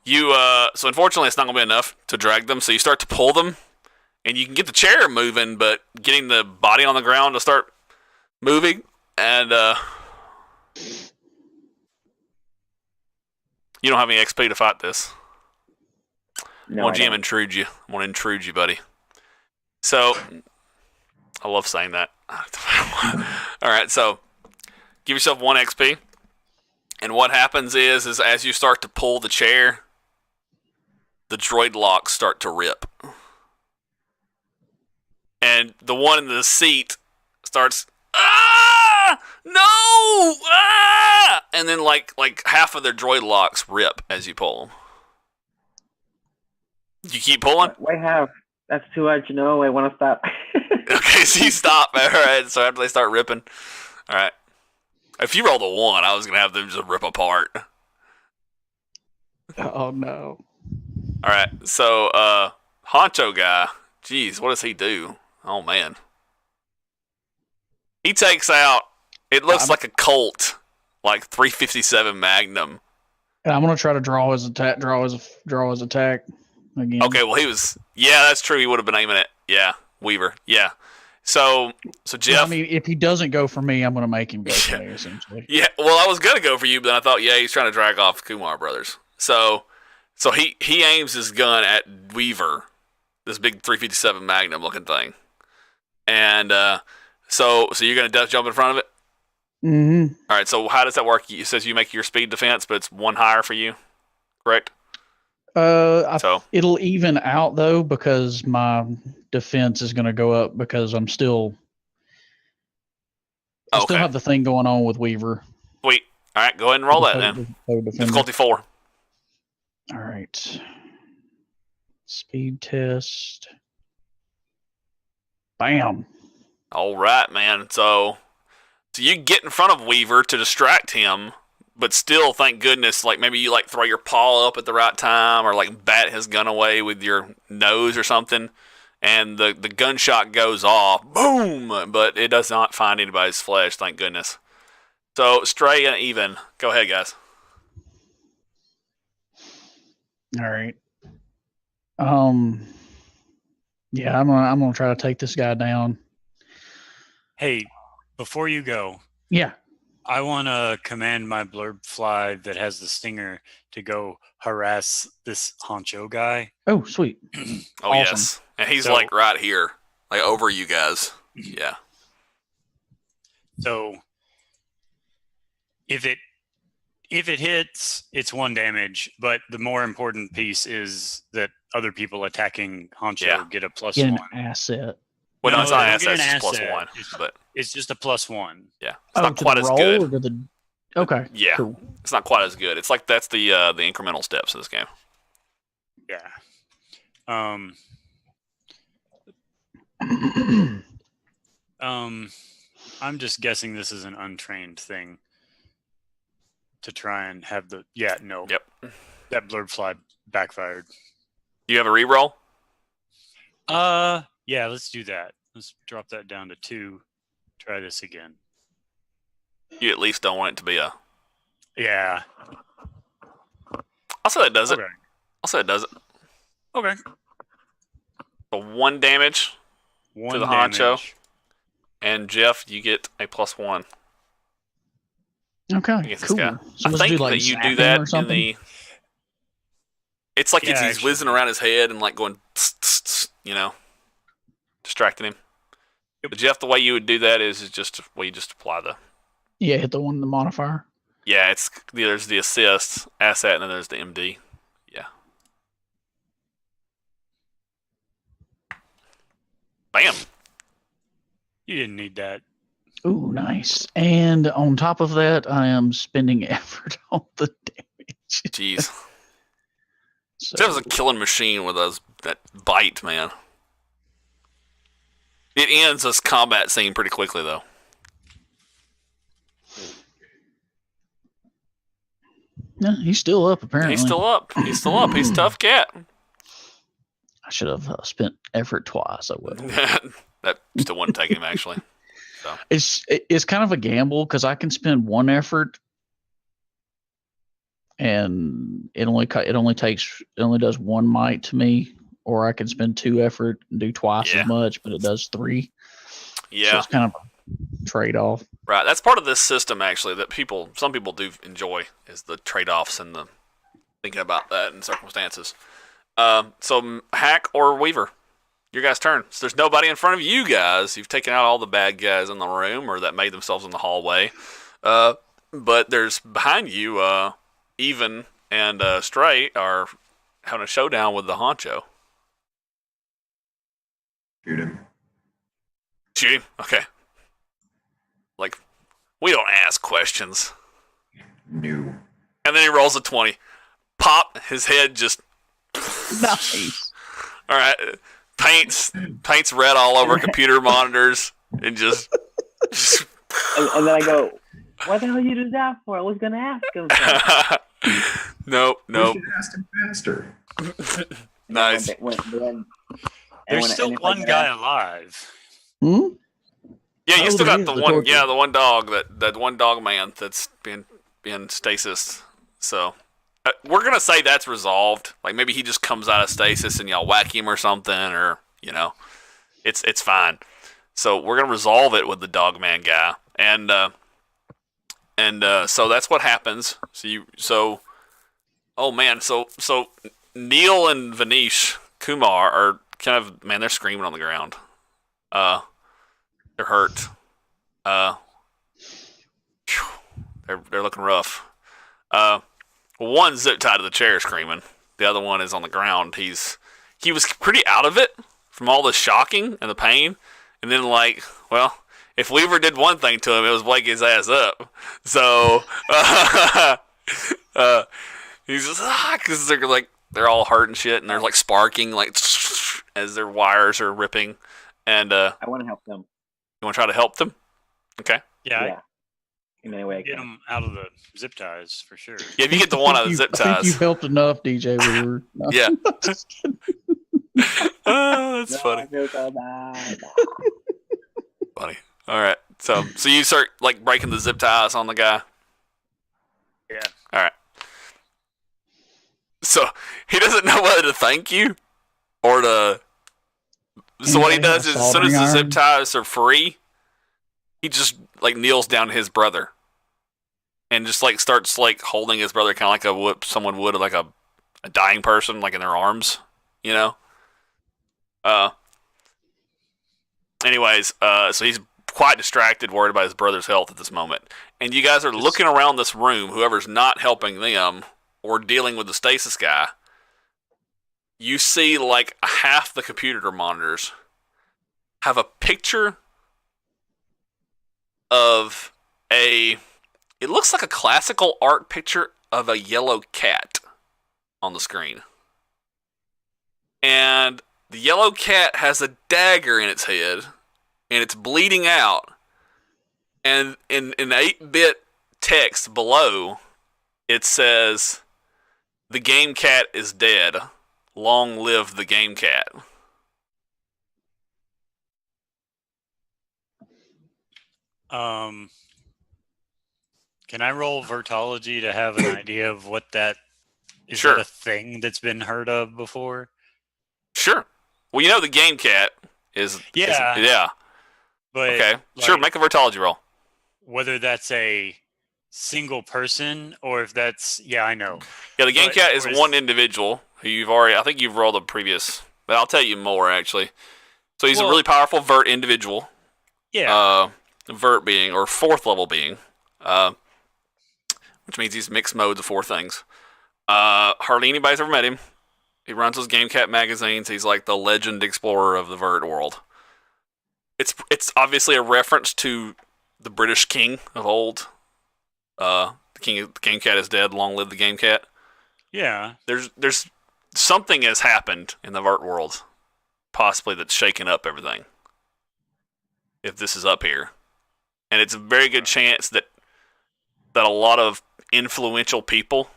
unfortunately, it's not gonna be enough to drag them. So you start to pull them, and you can get the chair moving, but getting the body on the ground to start moving, and you don't have any XP to fight this. No, Well, I Jim, don't. intrude you. I'm gonna intrude you, buddy. So, I love saying that. All right, so give yourself 1 XP, and what happens is as you start to pull the chair, the droid locks start to rip, and the one in the seat starts, ah, no, ah, and then like half of their droid locks rip as you pull them. You keep pulling. Why have? That's too much. No, I want to stop. Okay, so you stop. All right, so after they start ripping, all right. If you rolled a 1, I was gonna have them just rip apart. Oh no. All right, so Honcho guy, geez, what does he do? Oh man, he takes out. It looks like a Colt, like 357 Magnum. And I'm gonna try to draw his attack. Draw his attack again. Okay, well he was. Yeah, that's true. He would have been aiming it. Yeah, Weaver. Yeah. So Jeff. I mean, if he doesn't go for me, I'm gonna make him go for me. Essentially. Yeah. Well, I was gonna go for you, but then I thought, yeah, he's trying to drag off Kumar brothers. So he aims his gun at Weaver, this big 357 Magnum looking thing, and so you're gonna jump in front of it. Mm-hmm. All right. So how does that work? It says you make your speed defense, but it's 1 higher for you, correct? It'll even out though because my defense is going to go up because I still have the thing going on with Weaver. Sweet. All right, go ahead and roll that then. Difficulty 4. All right. Speed test. Bam. All right, man. So you get in front of Weaver to distract him, but still, thank goodness, like maybe you like throw your paw up at the right time or like bat his gun away with your nose or something, and the gunshot goes off, boom, but it does not find anybody's flesh, thank goodness. So Stray and Even, go ahead, guys. All right. Yeah, I'm gonna try to take this guy down. Hey, before you go, Yeah. I want to command my blurb fly that has the stinger to go harass this honcho guy. Oh, sweet. Oh, Awesome. yes. And he's like right here, like over you guys. Yeah. So if it hits, it's 1 damage, but the more important piece is that other people attacking honcho get a +1. Get an asset. Well, no, it's not an don't get asset, an it's asset. +1. But It's just a +1. yeah, it's not quite to as the roll good. or to the... Okay. Yeah, Cool. it's not quite as good. It's like that's the incremental steps of this game. Yeah. I'm just guessing this is an untrained thing to try and have the Yep. That blurb fly backfired. You have a reroll? Yeah, let's do that. Let's drop that down to 2. Try this again. You at least don't want it to be a. Yeah. I'll say that does it. Okay. I'll say it does it. Okay. So 1 damage, 1 to the damage. honcho. And Jeff, you get a +1 Okay. against Cool. this guy. So I let's think do like that you do zapping that or in something? the. It's like Yeah, he's actually. whizzing around his head and like going, tss, tss, tss, distracting him. Yep. But Jeff, the way you would do that is just you just apply the. Yeah, hit the one in the modifier. Yeah, there's the assist asset and then there's the MD. Yeah. Bam. You didn't need that. Ooh, nice. And on top of that, I am spending effort on the damage. Jeez. So, That was a killing machine with that bite, man. It ends this combat scene pretty quickly, though. no, he's still up, apparently. He's still up. He's still up. He's a tough cat. I should have spent effort twice. I would. That still wouldn't take him, actually. It's kind of a gamble because I can spend 1 effort, and it only does 1 might to me, or I can spend 2 effort and do twice Yeah. as much, but it does 3. Yeah. So it's kind of a trade-off. Right. That's part of this system, actually, that some people do enjoy, is the trade-offs and the thinking about that in circumstances. So Hack or Weaver, your guys' turn. So there's nobody in front of you guys. You've taken out all the bad guys in the room or that made themselves in the hallway. But there's behind you, Even and Stray are having a showdown with the honcho. Shoot him. Shoot him? Okay. Like, we don't ask questions. No. And then he rolls a 20. Pop, his head just... Nice. All right. Paints red all over computer monitors and just And then I go, what the hell you do that for? I was gonna ask him. Nope. You should ask him faster. Nice. There's still one guy alive. Hmm? Yeah, you Oh, still got there the is the one. torture. Yeah, the one dog that one dog man that's being stasis. So we're gonna say that's resolved. Like maybe he just comes out of stasis and y'all whack him or something, or it's fine. So we're gonna resolve it with the dog man guy, and so that's what happens. Oh man, so Neil and Vanish Kumar are kind of they're screaming on the ground. They're hurt. They're looking rough. One zip tied to the chair screaming. The other one is on the ground. He was pretty out of it from all the shocking and the pain. And then if Weaver did one thing to him, it was wake his ass up. So he's just because they're all hurt and shit, and they're like sparking as their wires are ripping. And I want to help them. you want to try to help them? Okay. Yeah, In any way I get can. him out of the zip ties for sure. Yeah, if you get the one out of the zip I think ties. you've helped enough, DJ Weaver. No. Yeah. Just kidding. Oh, that's funny. I feel so bad. Funny. All right. So you start breaking the zip ties on the guy. Yeah. All right. So he doesn't know whether to thank you or to. So what he Anybody does have is, as soon as the soldering zip iron? ties are free, he just kneels down to his brother, and just starts holding his brother, kind of like someone would a dying person, in their arms, Anyways, so he's quite distracted, worried about his brother's health at this moment, and you guys are looking around this room. Whoever's not helping them or dealing with the stasis guy. You see half the computer monitors have a picture of it looks like a classical art picture of a yellow cat on the screen. And the yellow cat has a dagger in its head and it's bleeding out. And in 8-bit text below, it says, "The game cat is dead. Long live the game cat." Can I roll Vertology to have an idea of what that is? Sure. That a thing that's been heard of before? Sure. Well, the game cat is... Yeah. Yeah. But Okay. Sure, make a Vertology roll. whether that's a single person or if that's I know. Yeah, the game But- cat is or is- one individual who I think you've rolled the previous... But I'll tell you more, actually. So he's a Well- really powerful Vurt individual. Yeah. Vurt being, or 4th level being, which means he's mixed modes of 4 things. Hardly anybody's ever met him. He runs those Game Cat magazines. He's like the legend explorer of the Vurt world. It's obviously a reference to the British king of old. The Game Cat is dead. Long live the Game Cat. Yeah. There's something has happened in the Vurt world, possibly that's shaken up everything. If this is up here, and it's a very good chance that a lot of influential people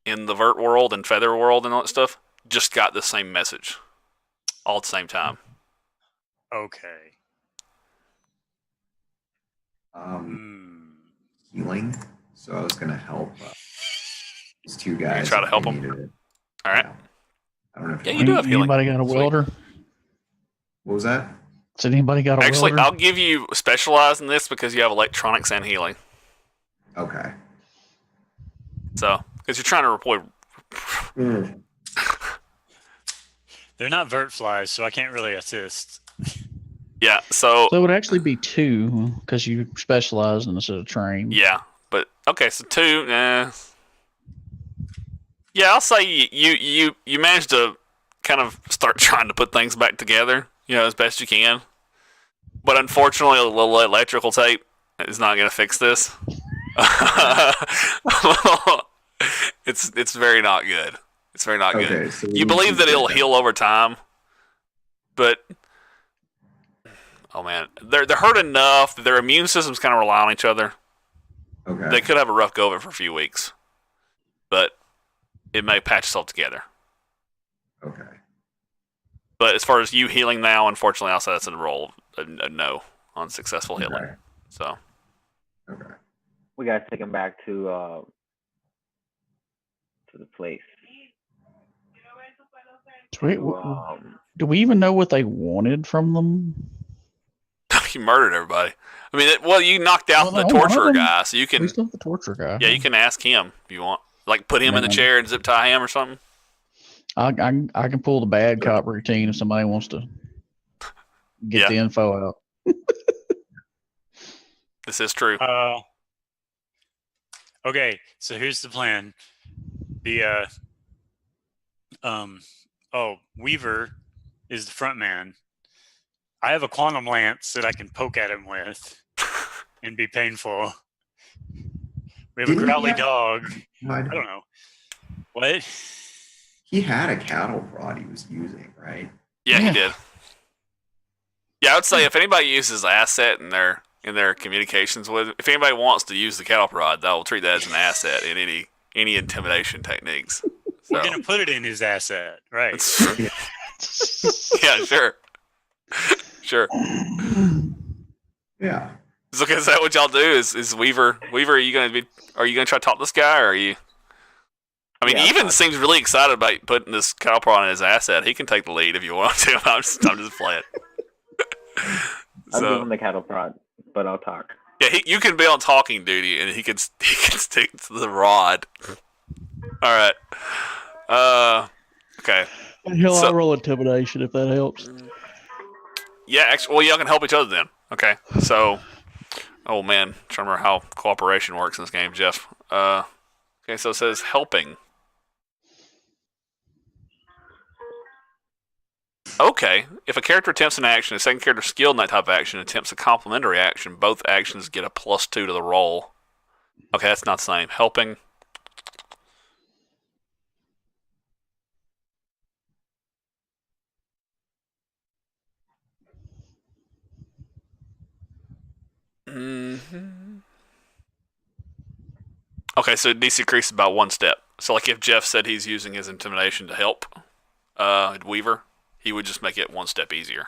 in the Vurt world and Feather world and all that stuff just got the same message all at the same time. Okay. Healing. So I was gonna help these two guys. try to if help they them? needed it. All right. Yeah. I don't know if Yeah, you do have healing. Anybody got a Sweet. welder? What was that? Said anybody got a Actually, welder? I'll give you specialize in this because you have electronics and healing. Okay. So, because you're trying to report. They're not vert flies, so I can't really assist. Yeah. So So it would actually be 2 because you specialize instead of train. yeah, but okay. So 2. Yeah, I'll say you managed to kind of start trying to put things back together, as best you can. But unfortunately, a little electrical tape is not going to fix this. It's very not good. It's very not good. Okay, so we You need believe to that it'll check heal over time, but oh man, they're hurt enough that their immune systems kind of rely on each other. Okay. They could have a rough go of it for a few weeks, but it may patch itself together. Okay. But as far as you healing now, unfortunately, I'll say that's a roll, a no on successful healing. Okay. So Okay. We gotta take him back to the place. Do we even know what they wanted from them? you murdered everybody. I mean, you knocked out the Well, torturer guy, so you We can still have the torture guy. yeah, you can ask him if you want. Like put him in the chair and zip tie him or something. I can pull the bad cop routine if somebody wants to get the info out. This is true. Okay, so here's the plan. The Weaver is the front man. I have a quantum lance that I can poke at him with and be painful. We have a growly dog. I don't know. What? He had a cattle prod he was using, right? Yeah, he did. Yeah, I would say if anybody uses asset in their communications with, if anybody wants to use the cattle prod, they'll treat that as an asset in any intimidation techniques. So. We're gonna put it in his asset, right? Yeah, sure. Sure. Yeah. So, is that what y'all do? Is Weaver? Are you gonna try to talk this guy, or are you? I mean, he even seems really excited about putting this cattle prod in his asset. He can take the lead if you want to. I'm just playing. I'll give him the cattle prod, but I'll talk. Yeah, you can be on talking duty, and he can stick to the rod. All right. Okay. I'll roll intimidation if that helps. Yeah, actually, well, y'all can help each other then. Okay. So, oh man, trying to remember how cooperation works in this game, Jeff. Okay, so it says helping. Okay, if a character attempts an action, a second character skilled in that type of action attempts a complementary action, both actions get a +2 to the roll. Okay, that's not the same. Helping. Okay, so it decreases about 1 step. So, like if Jeff said he's using his intimidation to help Weaver, he would just make it 1 step easier.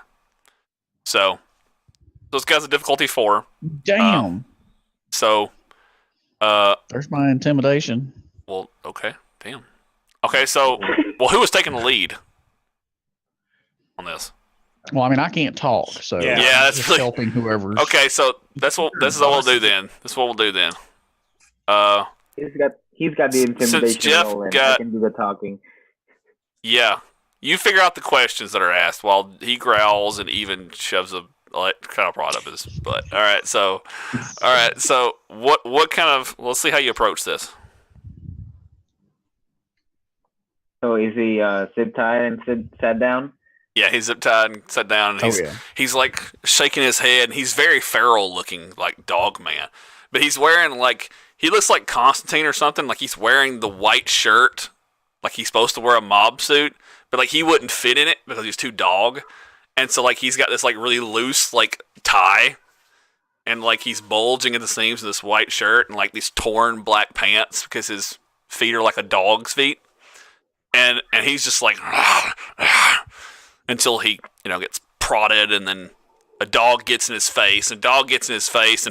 So, those guys are difficulty 4. Damn. There's my intimidation. Well, okay, damn. Okay, so, who was taking the lead on this? Well, I mean, I can't talk, so yeah, that's just really helping whoever. Okay, so this is what we'll do then. He's got the intimidation since Jeff role, and I can do the talking. Yeah, you figure out the questions that are asked while he growls and even shoves a cattle prod up his butt. All right, so what kind of? Let's see how you approach this. So is he zip tied and sat down? Yeah, he's zip tied and sat down, and he's like shaking his head, and he's very feral looking, like dog man. But he's wearing he looks like Constantine or something. Like he's wearing the white shirt, like he's supposed to wear a mob suit, but he wouldn't fit in it because he's too dog. And so he's got this really loose tie, and he's bulging at the seams of this white shirt and these torn black pants because his feet are like a dog's feet. And he's just until he gets prodded, and then a dog gets in his face, and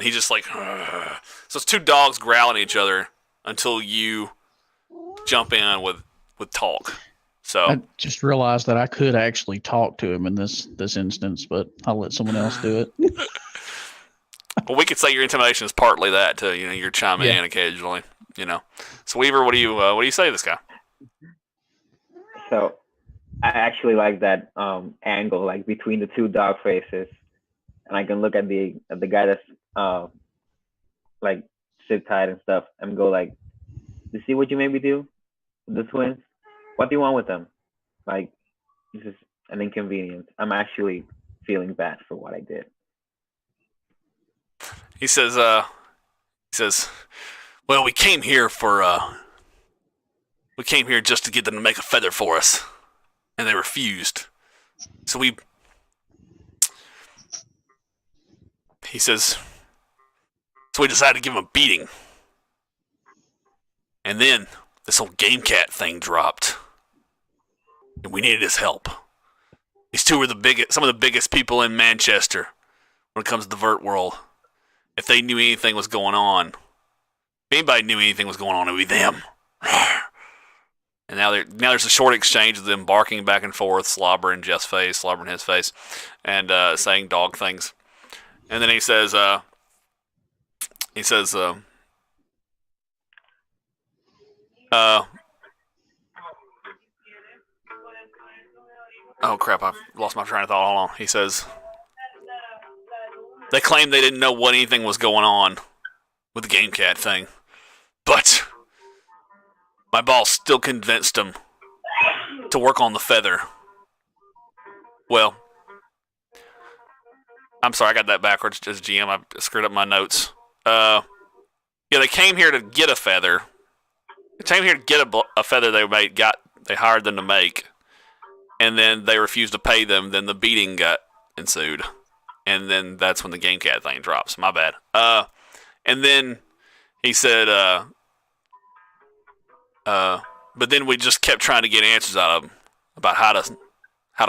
he's just so it's 2 dogs growling at each other until you jump in with talk. So I just realized that I could actually talk to him in this instance, but I'll let someone else do it. Well, we could say your intimidation is partly that too. You're chiming in occasionally. So Weaver, what do you say to this guy? So I actually like that angle, like between the two dog faces, and I can look at the guy that's like sit tight and stuff, and go like, "You see what you made me do with the twins? What do you want with them? Like, this is an inconvenience. I'm actually feeling bad for what I did." He says, well, we came here just to get them to make a feather for us, and they refused. So he says, so we decided to give them a beating. And then this whole game cat thing dropped, and we needed his help. These two were some of the biggest people in Manchester when it comes to the Vurt world. If they knew anything was going on, if anybody knew anything was going on, it would be them. And now there's a short exchange of them barking back and forth, slobbering Jeff's face, slobbering his face, and saying dog things. And then he says, oh crap, I've lost my train of thought. Hold on. He says, they claimed they didn't know what anything was going on with the game cat thing, but my boss still convinced them to work on the feather. Well, I'm sorry, I got that backwards as GM. I screwed up my notes. Yeah, they came here to get a feather. They came here to get a feather they hired them to make, and then they refused to pay them. Then the beating ensued, and then that's when the game cat thing drops. My bad. And then he said, but then we just kept trying to get answers out of him about how to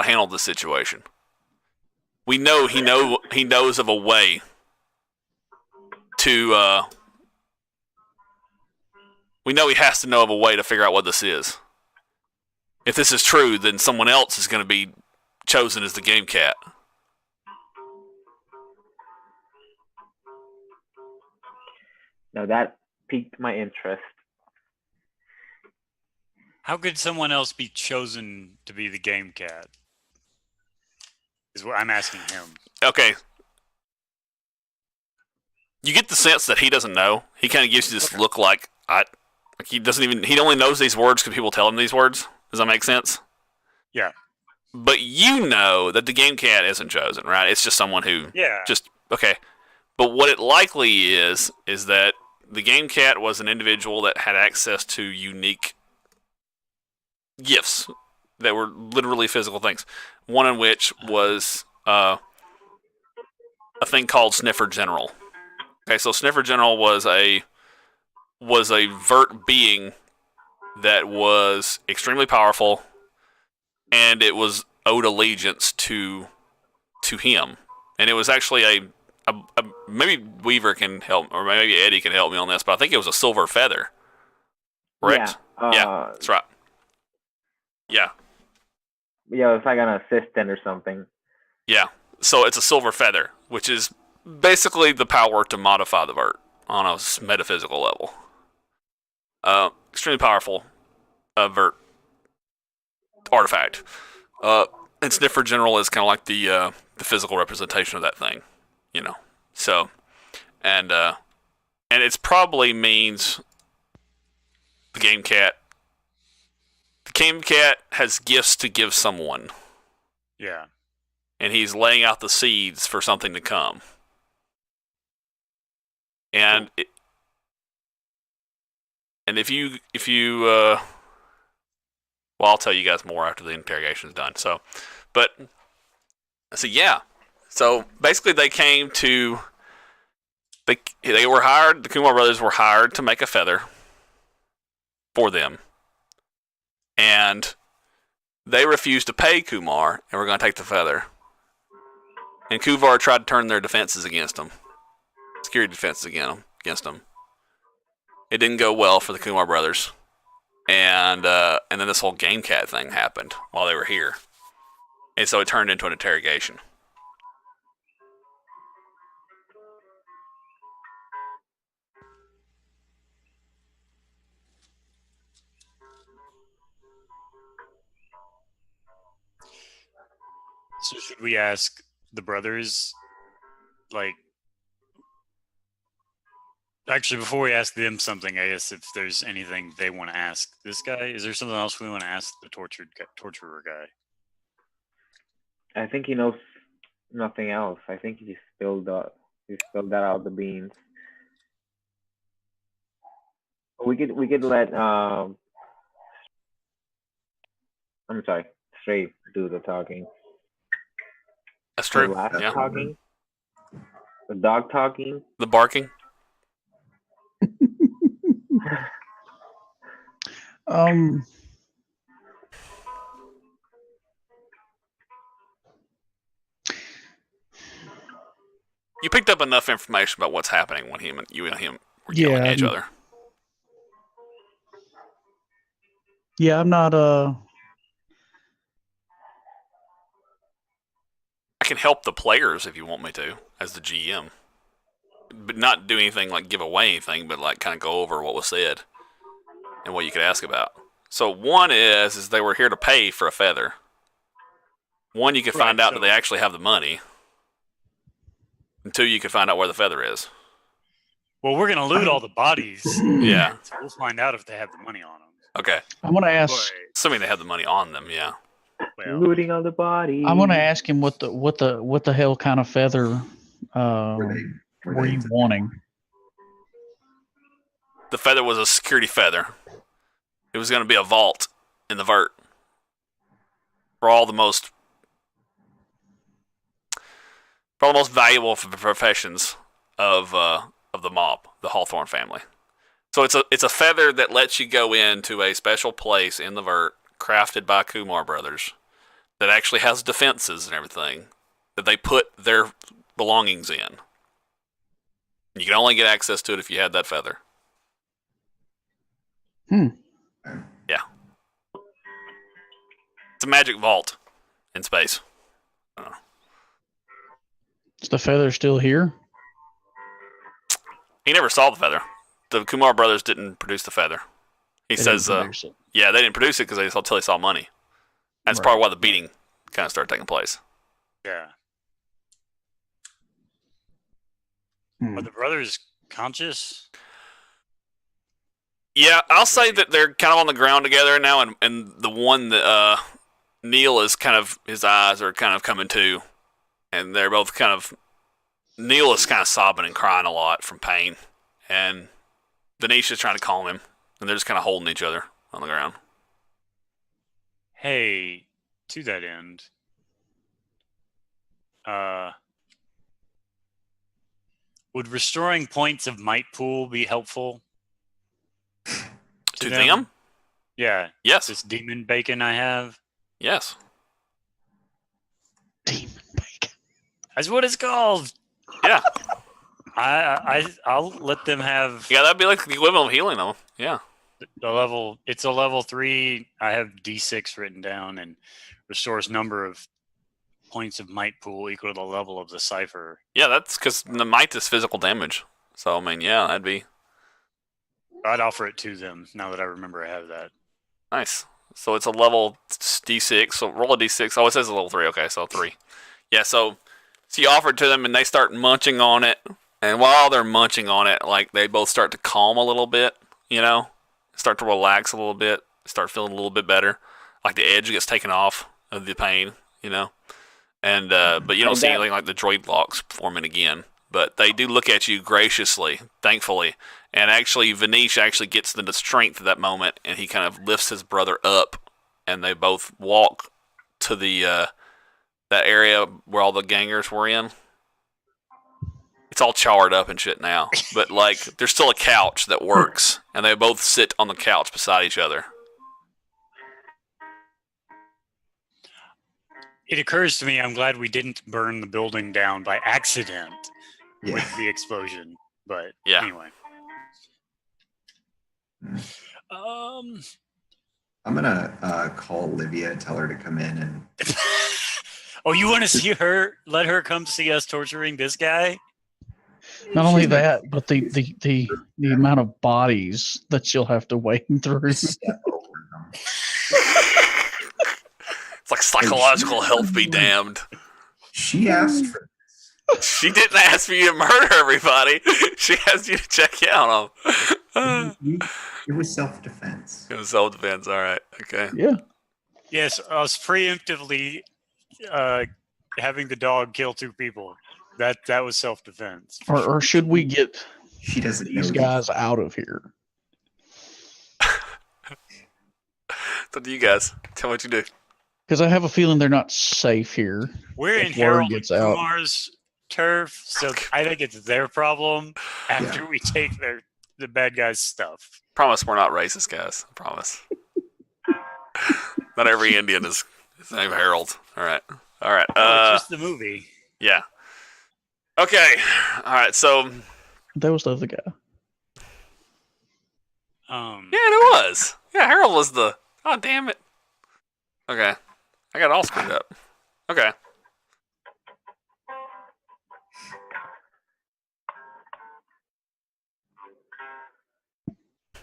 handle the situation. We know he knows of a way to. We know he has to know of a way to figure out what this is. If this is true, then someone else is going to be chosen as the game cat. Now that piqued my interest. How could someone else be chosen to be the game cat? Is what I'm asking him. Okay. You get the sense that he doesn't know. He kind of gives you this look like he doesn't even. He only knows these words because people tell him these words. Does that make sense? Yeah. But you know that the game cat isn't chosen, right? It's just someone who just okay. But what it likely is that the game cat was an individual that had access to unique gifts that were literally physical things. One in which was a thing called Sniffer General. Okay, so Sniffer General was a Vurt being that was extremely powerful, and it was owed allegiance to him. And it was actually a maybe Weaver can help, or maybe Eddie can help me on this, but I think it was a silver feather. Correct? Yeah, that's right. Yeah. Yeah, it's like an assistant or something. Yeah. So it's a silver feather, which is basically the power to modify the Vurt on a metaphysical level. Extremely powerful Vurt artifact. And Sniffer General is kind of like the physical representation of that thing, you know. So, and it's probably means the game cat. The game cat has gifts to give someone. Yeah. And he's laying out the seeds for something to come. And if you well, I'll tell you guys more after the interrogation's done. So yeah. So basically they came to they were hired, the Kumar brothers were hired to make a feather for them. And they refused to pay Kumar and were going to take the feather. And Kumar tried to turn their defenses against them. Security defenses against them. It didn't go well for the Kumar brothers. And then this whole game cat thing happened while they were here. And so it turned into an interrogation. So should we ask the brothers, like, actually, before we ask them something, I guess if there's anything they want to ask this guy, is there something else we want to ask the torturer guy? I think he knows nothing else. I think he spilled that out the beans. We could let I'm sorry, Stray do the talking. That's true. The last Yeah. talking. The dog talking. The barking. You picked up enough information about what's happening when you and him were yelling at each other. Yeah, I'm not. I can help the players if you want me to, as the GM, but not do anything like give away anything, but like kind of go over what was said and what you could ask about. So one is they were here to pay for a feather. One, you could find out that they actually have the money. And two, you could find out where the feather is. Well, we're gonna loot all the bodies. Yeah. So we'll find out if they have the money on them. Okay. I'm gonna ask. But, Assuming they have the money on them, yeah. well, Looting all the bodies. I'm gonna ask him what the hell kind of feather were you wanting? The feather was a security feather. It was going to be a vault in the Vurt for all the most valuable professions of the mob, the Hawthorne family. So it's a feather that lets you go into a special place in the Vurt, crafted by Kumar brothers, that actually has defenses and everything that they put their belongings in. You can only get access to it if you had that feather. Yeah. It's a magic vault in space. I don't know. Is the feather still here? He never saw the feather. The Kumar brothers didn't produce the feather. He says, yeah, they didn't produce it until they saw money. That's part of why the beating kind of started taking place. yeah. Are the brothers conscious? Yeah, I'll say that they're kind of on the ground together now, and the one that Neil is kind of, his eyes are kind of coming to, and they're both kind of, Neil is kind of sobbing and crying a lot from pain, and Denisha's trying to calm him, and they're just kind of holding each other on the ground. Hey, to that end, would restoring points of might pool be helpful? To them? Yeah. Yes. This demon bacon I have. Yes. Demon bacon. That's what it's called. Yeah. I'll let them have. Yeah, that'd be like the equivalent of healing them. Yeah. The level. It's a level 3. I have D6 written down and restores number of points of might pool equal to the level of the cipher. Yeah, that's because the might is physical damage. So, I mean, yeah, that'd be I'd offer it to them now that I remember I have that. nice. So it's a level D6. So roll a D6. Oh, it says a level 3. Okay, so 3. Yeah, so you offer it to them and they start munching on it. And while they're munching on it, like they both start to calm a little bit, you know? Start to relax a little bit. Start feeling a little bit better. Like the edge gets taken off of the pain, you know? And but you don't see anything like the droid locks forming again. But they do look at you graciously, thankfully. And actually, Vanish actually gets the strength at that moment, and he kind of lifts his brother up, and they both walk to the that area where all the gangers were in. It's all charred up and shit now, but like there's still a couch that works, and they both sit on the couch beside each other. It occurs to me I'm glad we didn't burn the building down by accident with the explosion. But Yeah. anyway. I'm gonna call Olivia and tell her to come in and. Oh, you want to see her? Let her come see us torturing this guy? Not only that, but the amount of bodies that you'll have to wade through. Step over them. It's It's like psychological health be damned. She asked for She didn't ask for you to murder everybody. She asked you to check out on them. it was self-defense. It was self-defense. All right. Okay. Yeah. Yes, I was preemptively having the dog kill 2 people. That was self-defense. Or should we get She doesn't know these guys out of here? So do you guys tell me what you do? Because I have a feeling they're not safe here. We're in If word Harold gets and out. Kumar's turf, so I think it's their problem after we take the bad guys' stuff. Promise we're not racist, guys. I promise. Not every Indian is named Harold. All right. All right. It's just the movie. Yeah. Okay. All right. So. That was the other guy. Yeah, it was. Yeah, Harold was the. Oh, damn it. Okay. I got it all screwed up. Okay.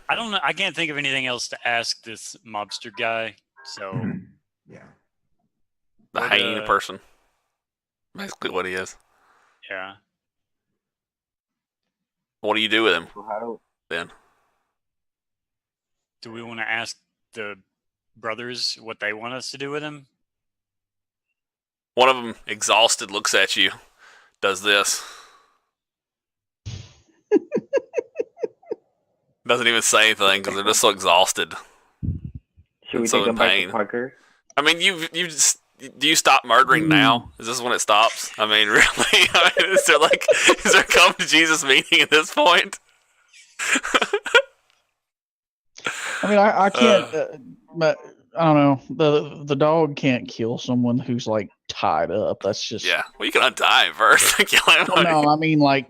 I don't know. I can't think of anything else to ask this mobster guy. So Yeah. The What, hyena person. Basically what he is. yeah. What do you do with him So how then? Do we want to ask the brothers what they want us to do with him? One of them, exhausted, looks at you, does this. Doesn't even say anything because they're just so exhausted. should we So take in him back pain. to Parker? I mean, you just, do you stop murdering now? Is this when it stops? I mean, really? I mean, is there a come to Jesus meeting at this point? I mean, I can't. But I don't know. The dog can't kill someone who's like tied up. That's just. Yeah. Well, you can untie him first. Kill him. Well, no, I mean like.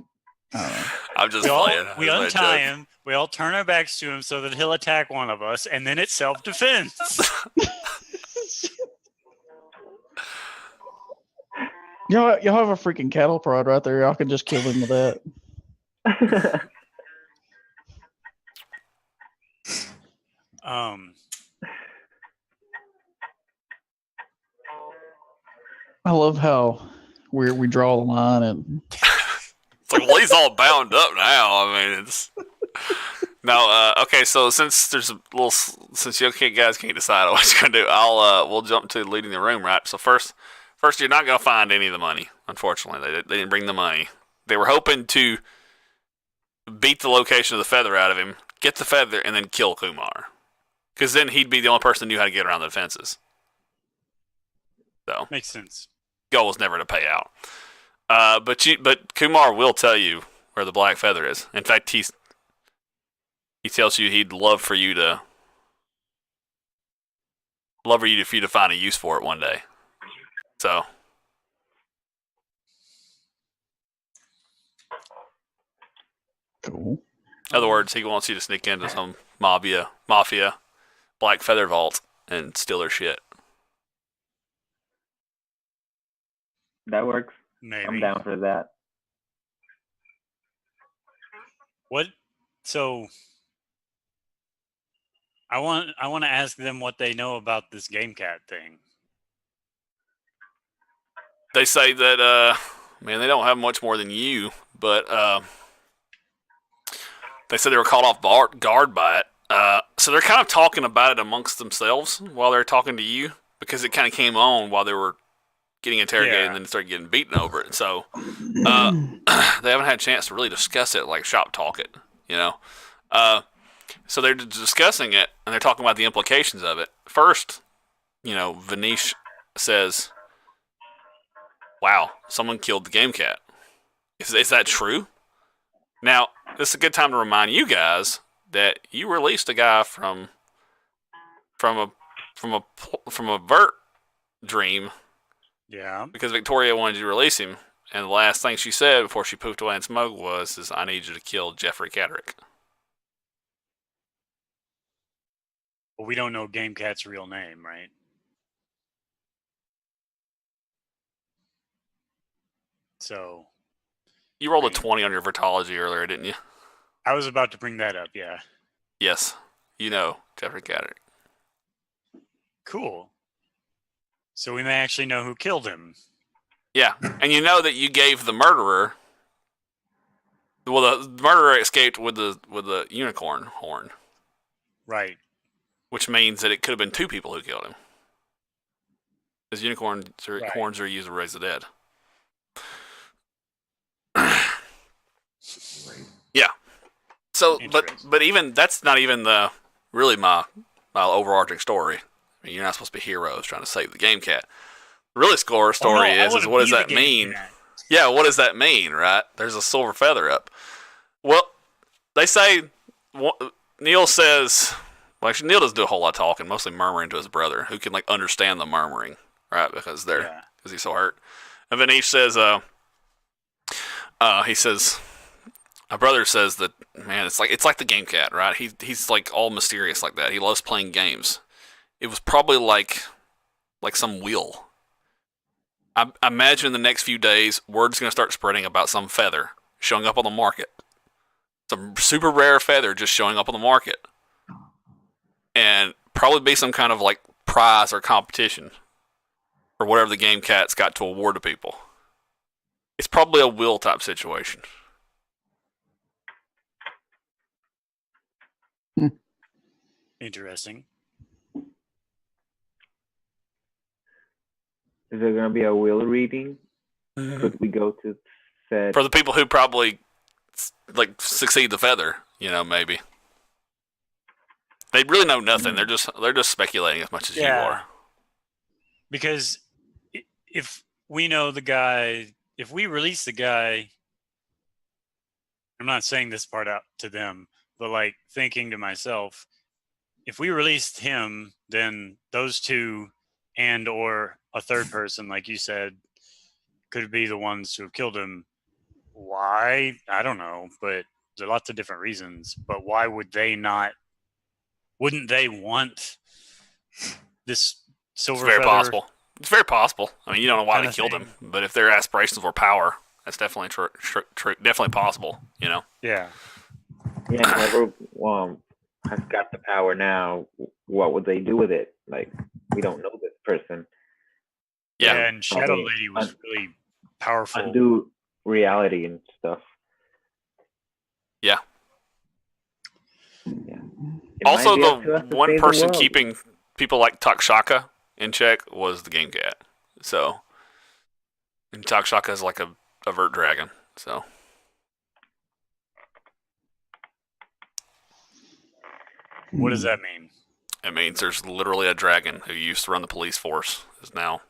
I don't know. I'm just playing. We That's my untie joke. him. We all turn our backs to him so that he'll attack one of us, and then it's self-defense. Y'all have a freaking cattle prod right there. Y'all can just kill him with that. I love how we draw the line and It's like, well, he's all bound up now. I mean, it's no. Okay, so since there's a little, since you guys can't decide what you're gonna do, we'll jump to leading the room, right? So first, you're not gonna find any of the money. Unfortunately, they didn't bring the money. They were hoping to beat the location of the feather out of him, get the feather, and then kill Kumar, because then he'd be the only person who knew how to get around the defenses. So Makes sense. goal was never to pay out. But Kumar will tell you where the black feather is. In fact, he tells you he'd love for you to find a use for it one day. So cool. in other words, he wants you to sneak into some mafia black feather vault and steal their shit. That works. Maybe. I'm down for that. What? So I want to ask them what they know about this game cat thing. They say that man, they don't have much more than you, but they said they were caught off guard by it. So they're kind of talking about it amongst themselves while they're talking to you, because it kind of came on while they were getting interrogated, and then started getting beaten over it. So they haven't had a chance to really discuss it, like shop talk it, you know. So they're discussing it, and they're talking about the implications of it. First, you know, Vanish says, "Wow, someone killed the game cat. Is that true?" Now, this is a good time to remind you guys that you released a guy from a Vurt dream, Yeah. because Victoria wanted you to release him, and the last thing she said before she poofed away in smoke was, "I need you to kill Jeffrey Cadrick." But we don't know Game Cat's real name, right? So You rolled a 20 on your Virtology earlier, didn't you? I was about to bring that up. Yeah. Yes. You know Jeffrey Cadrick. Cool. So we may actually know who killed him. Yeah, and you know that you gave the murderer. Well, the murderer escaped with the unicorn horn, Right. which means that it could have been 2 people who killed him. Because Right. horns are used to raise the dead. Right. Yeah. So, Interesting. but even that's not even really my overarching story. I mean, you're not supposed to be heroes trying to save the game cat. The really story is what does that mean? Yeah, what does that mean, right? There's a silver feather up. Well, they say, Neil says, well, actually, Neil doesn't do a whole lot of talking, mostly murmuring to his brother, who can, like, understand the murmuring, right? Because he's so hurt. And Vanish says, he says, my brother says that, man, it's like the game cat, right? He's like all mysterious like that. He loves playing games. It was probably like some wheel. I imagine in the next few days, word's going to start spreading about some feather showing up on the market. Some super rare feather just showing up on the market. And probably be some kind of like prize or competition or whatever the game cat's got to award to people. It's probably a will type situation. Interesting. Is there gonna be a will reading? Could we go to said? For the people who probably like succeed the feather, maybe. They really know nothing. They're just speculating as much as you are. Because if we know the guy, if we release the guy, I'm not saying this part out to them, but like thinking to myself, if we released him, then those 2 and or a third person, like you said, could be the ones who have killed him. Why? I don't know, but there are lots of different reasons. But why would they not? Wouldn't they want this silver feather? It's very possible. It's very possible. I mean, you don't know why they killed him, but if their aspirations were power, that's definitely definitely possible. Yeah. Yeah, whoever has got the power now, what would they do with it? Like, we don't know this person. Yeah, and Shadow Lady was really powerful. Undo reality and stuff. Yeah. Yeah. Also, the one person keeping people like Takshaka in check was the game cat. So, and Takshaka is like a Vurt dragon. So, what does that mean? It means there's literally a dragon who used to run the police force is now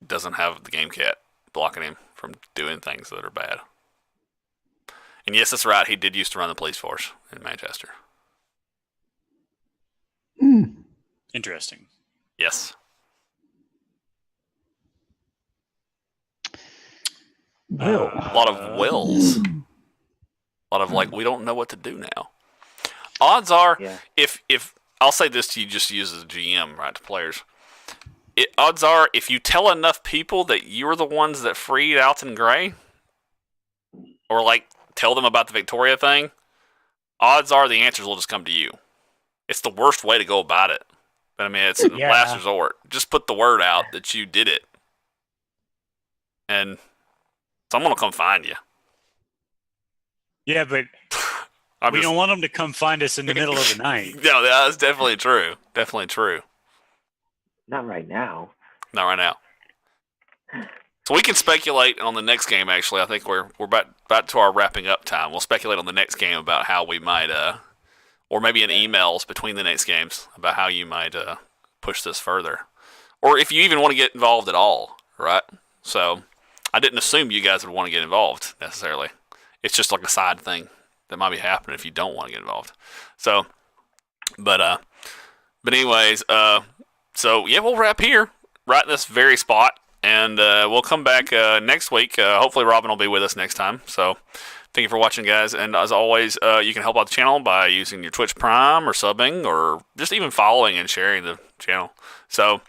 doesn't have the game cat blocking him from doing things that are bad. And yes, that's right. He did used to run the police force in Manchester. Interesting. Yes. Well, A lot of wills. A lot of like, we don't know what to do now. Odds are, if I'll say this to you just to use as a GM, right, to players. Odds are, if you tell enough people that you're the ones that freed Alton Gray, or like tell them about the Victoria thing, odds are the answers will just come to you. It's the worst way to go about it. But I mean, it's the last resort. Just put the word out that you did it. And someone will come find you. Yeah, but we don't want them to come find us in the middle of the night. No, that's definitely true. Definitely true. Not right now. Not right now. So we can speculate on the next game. Actually, I think we're about to our wrapping up time. We'll speculate on the next game about how we might, or maybe in emails between the next games about how you might push this further, or if you even want to get involved at all. Right. So I didn't assume you guys would want to get involved necessarily. It's just like a side thing that might be happening if you don't want to get involved. So, but anyways, so yeah, we'll wrap here, right in this very spot, and we'll come back next week. Hopefully, Robin will be with us next time. So, thank you for watching, guys. And as always, you can help out the channel by using your Twitch Prime or subbing, or just even following and sharing the channel. So,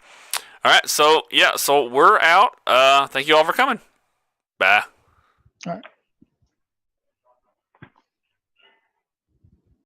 all right. So yeah, so we're out. Thank you all for coming. Bye. all right.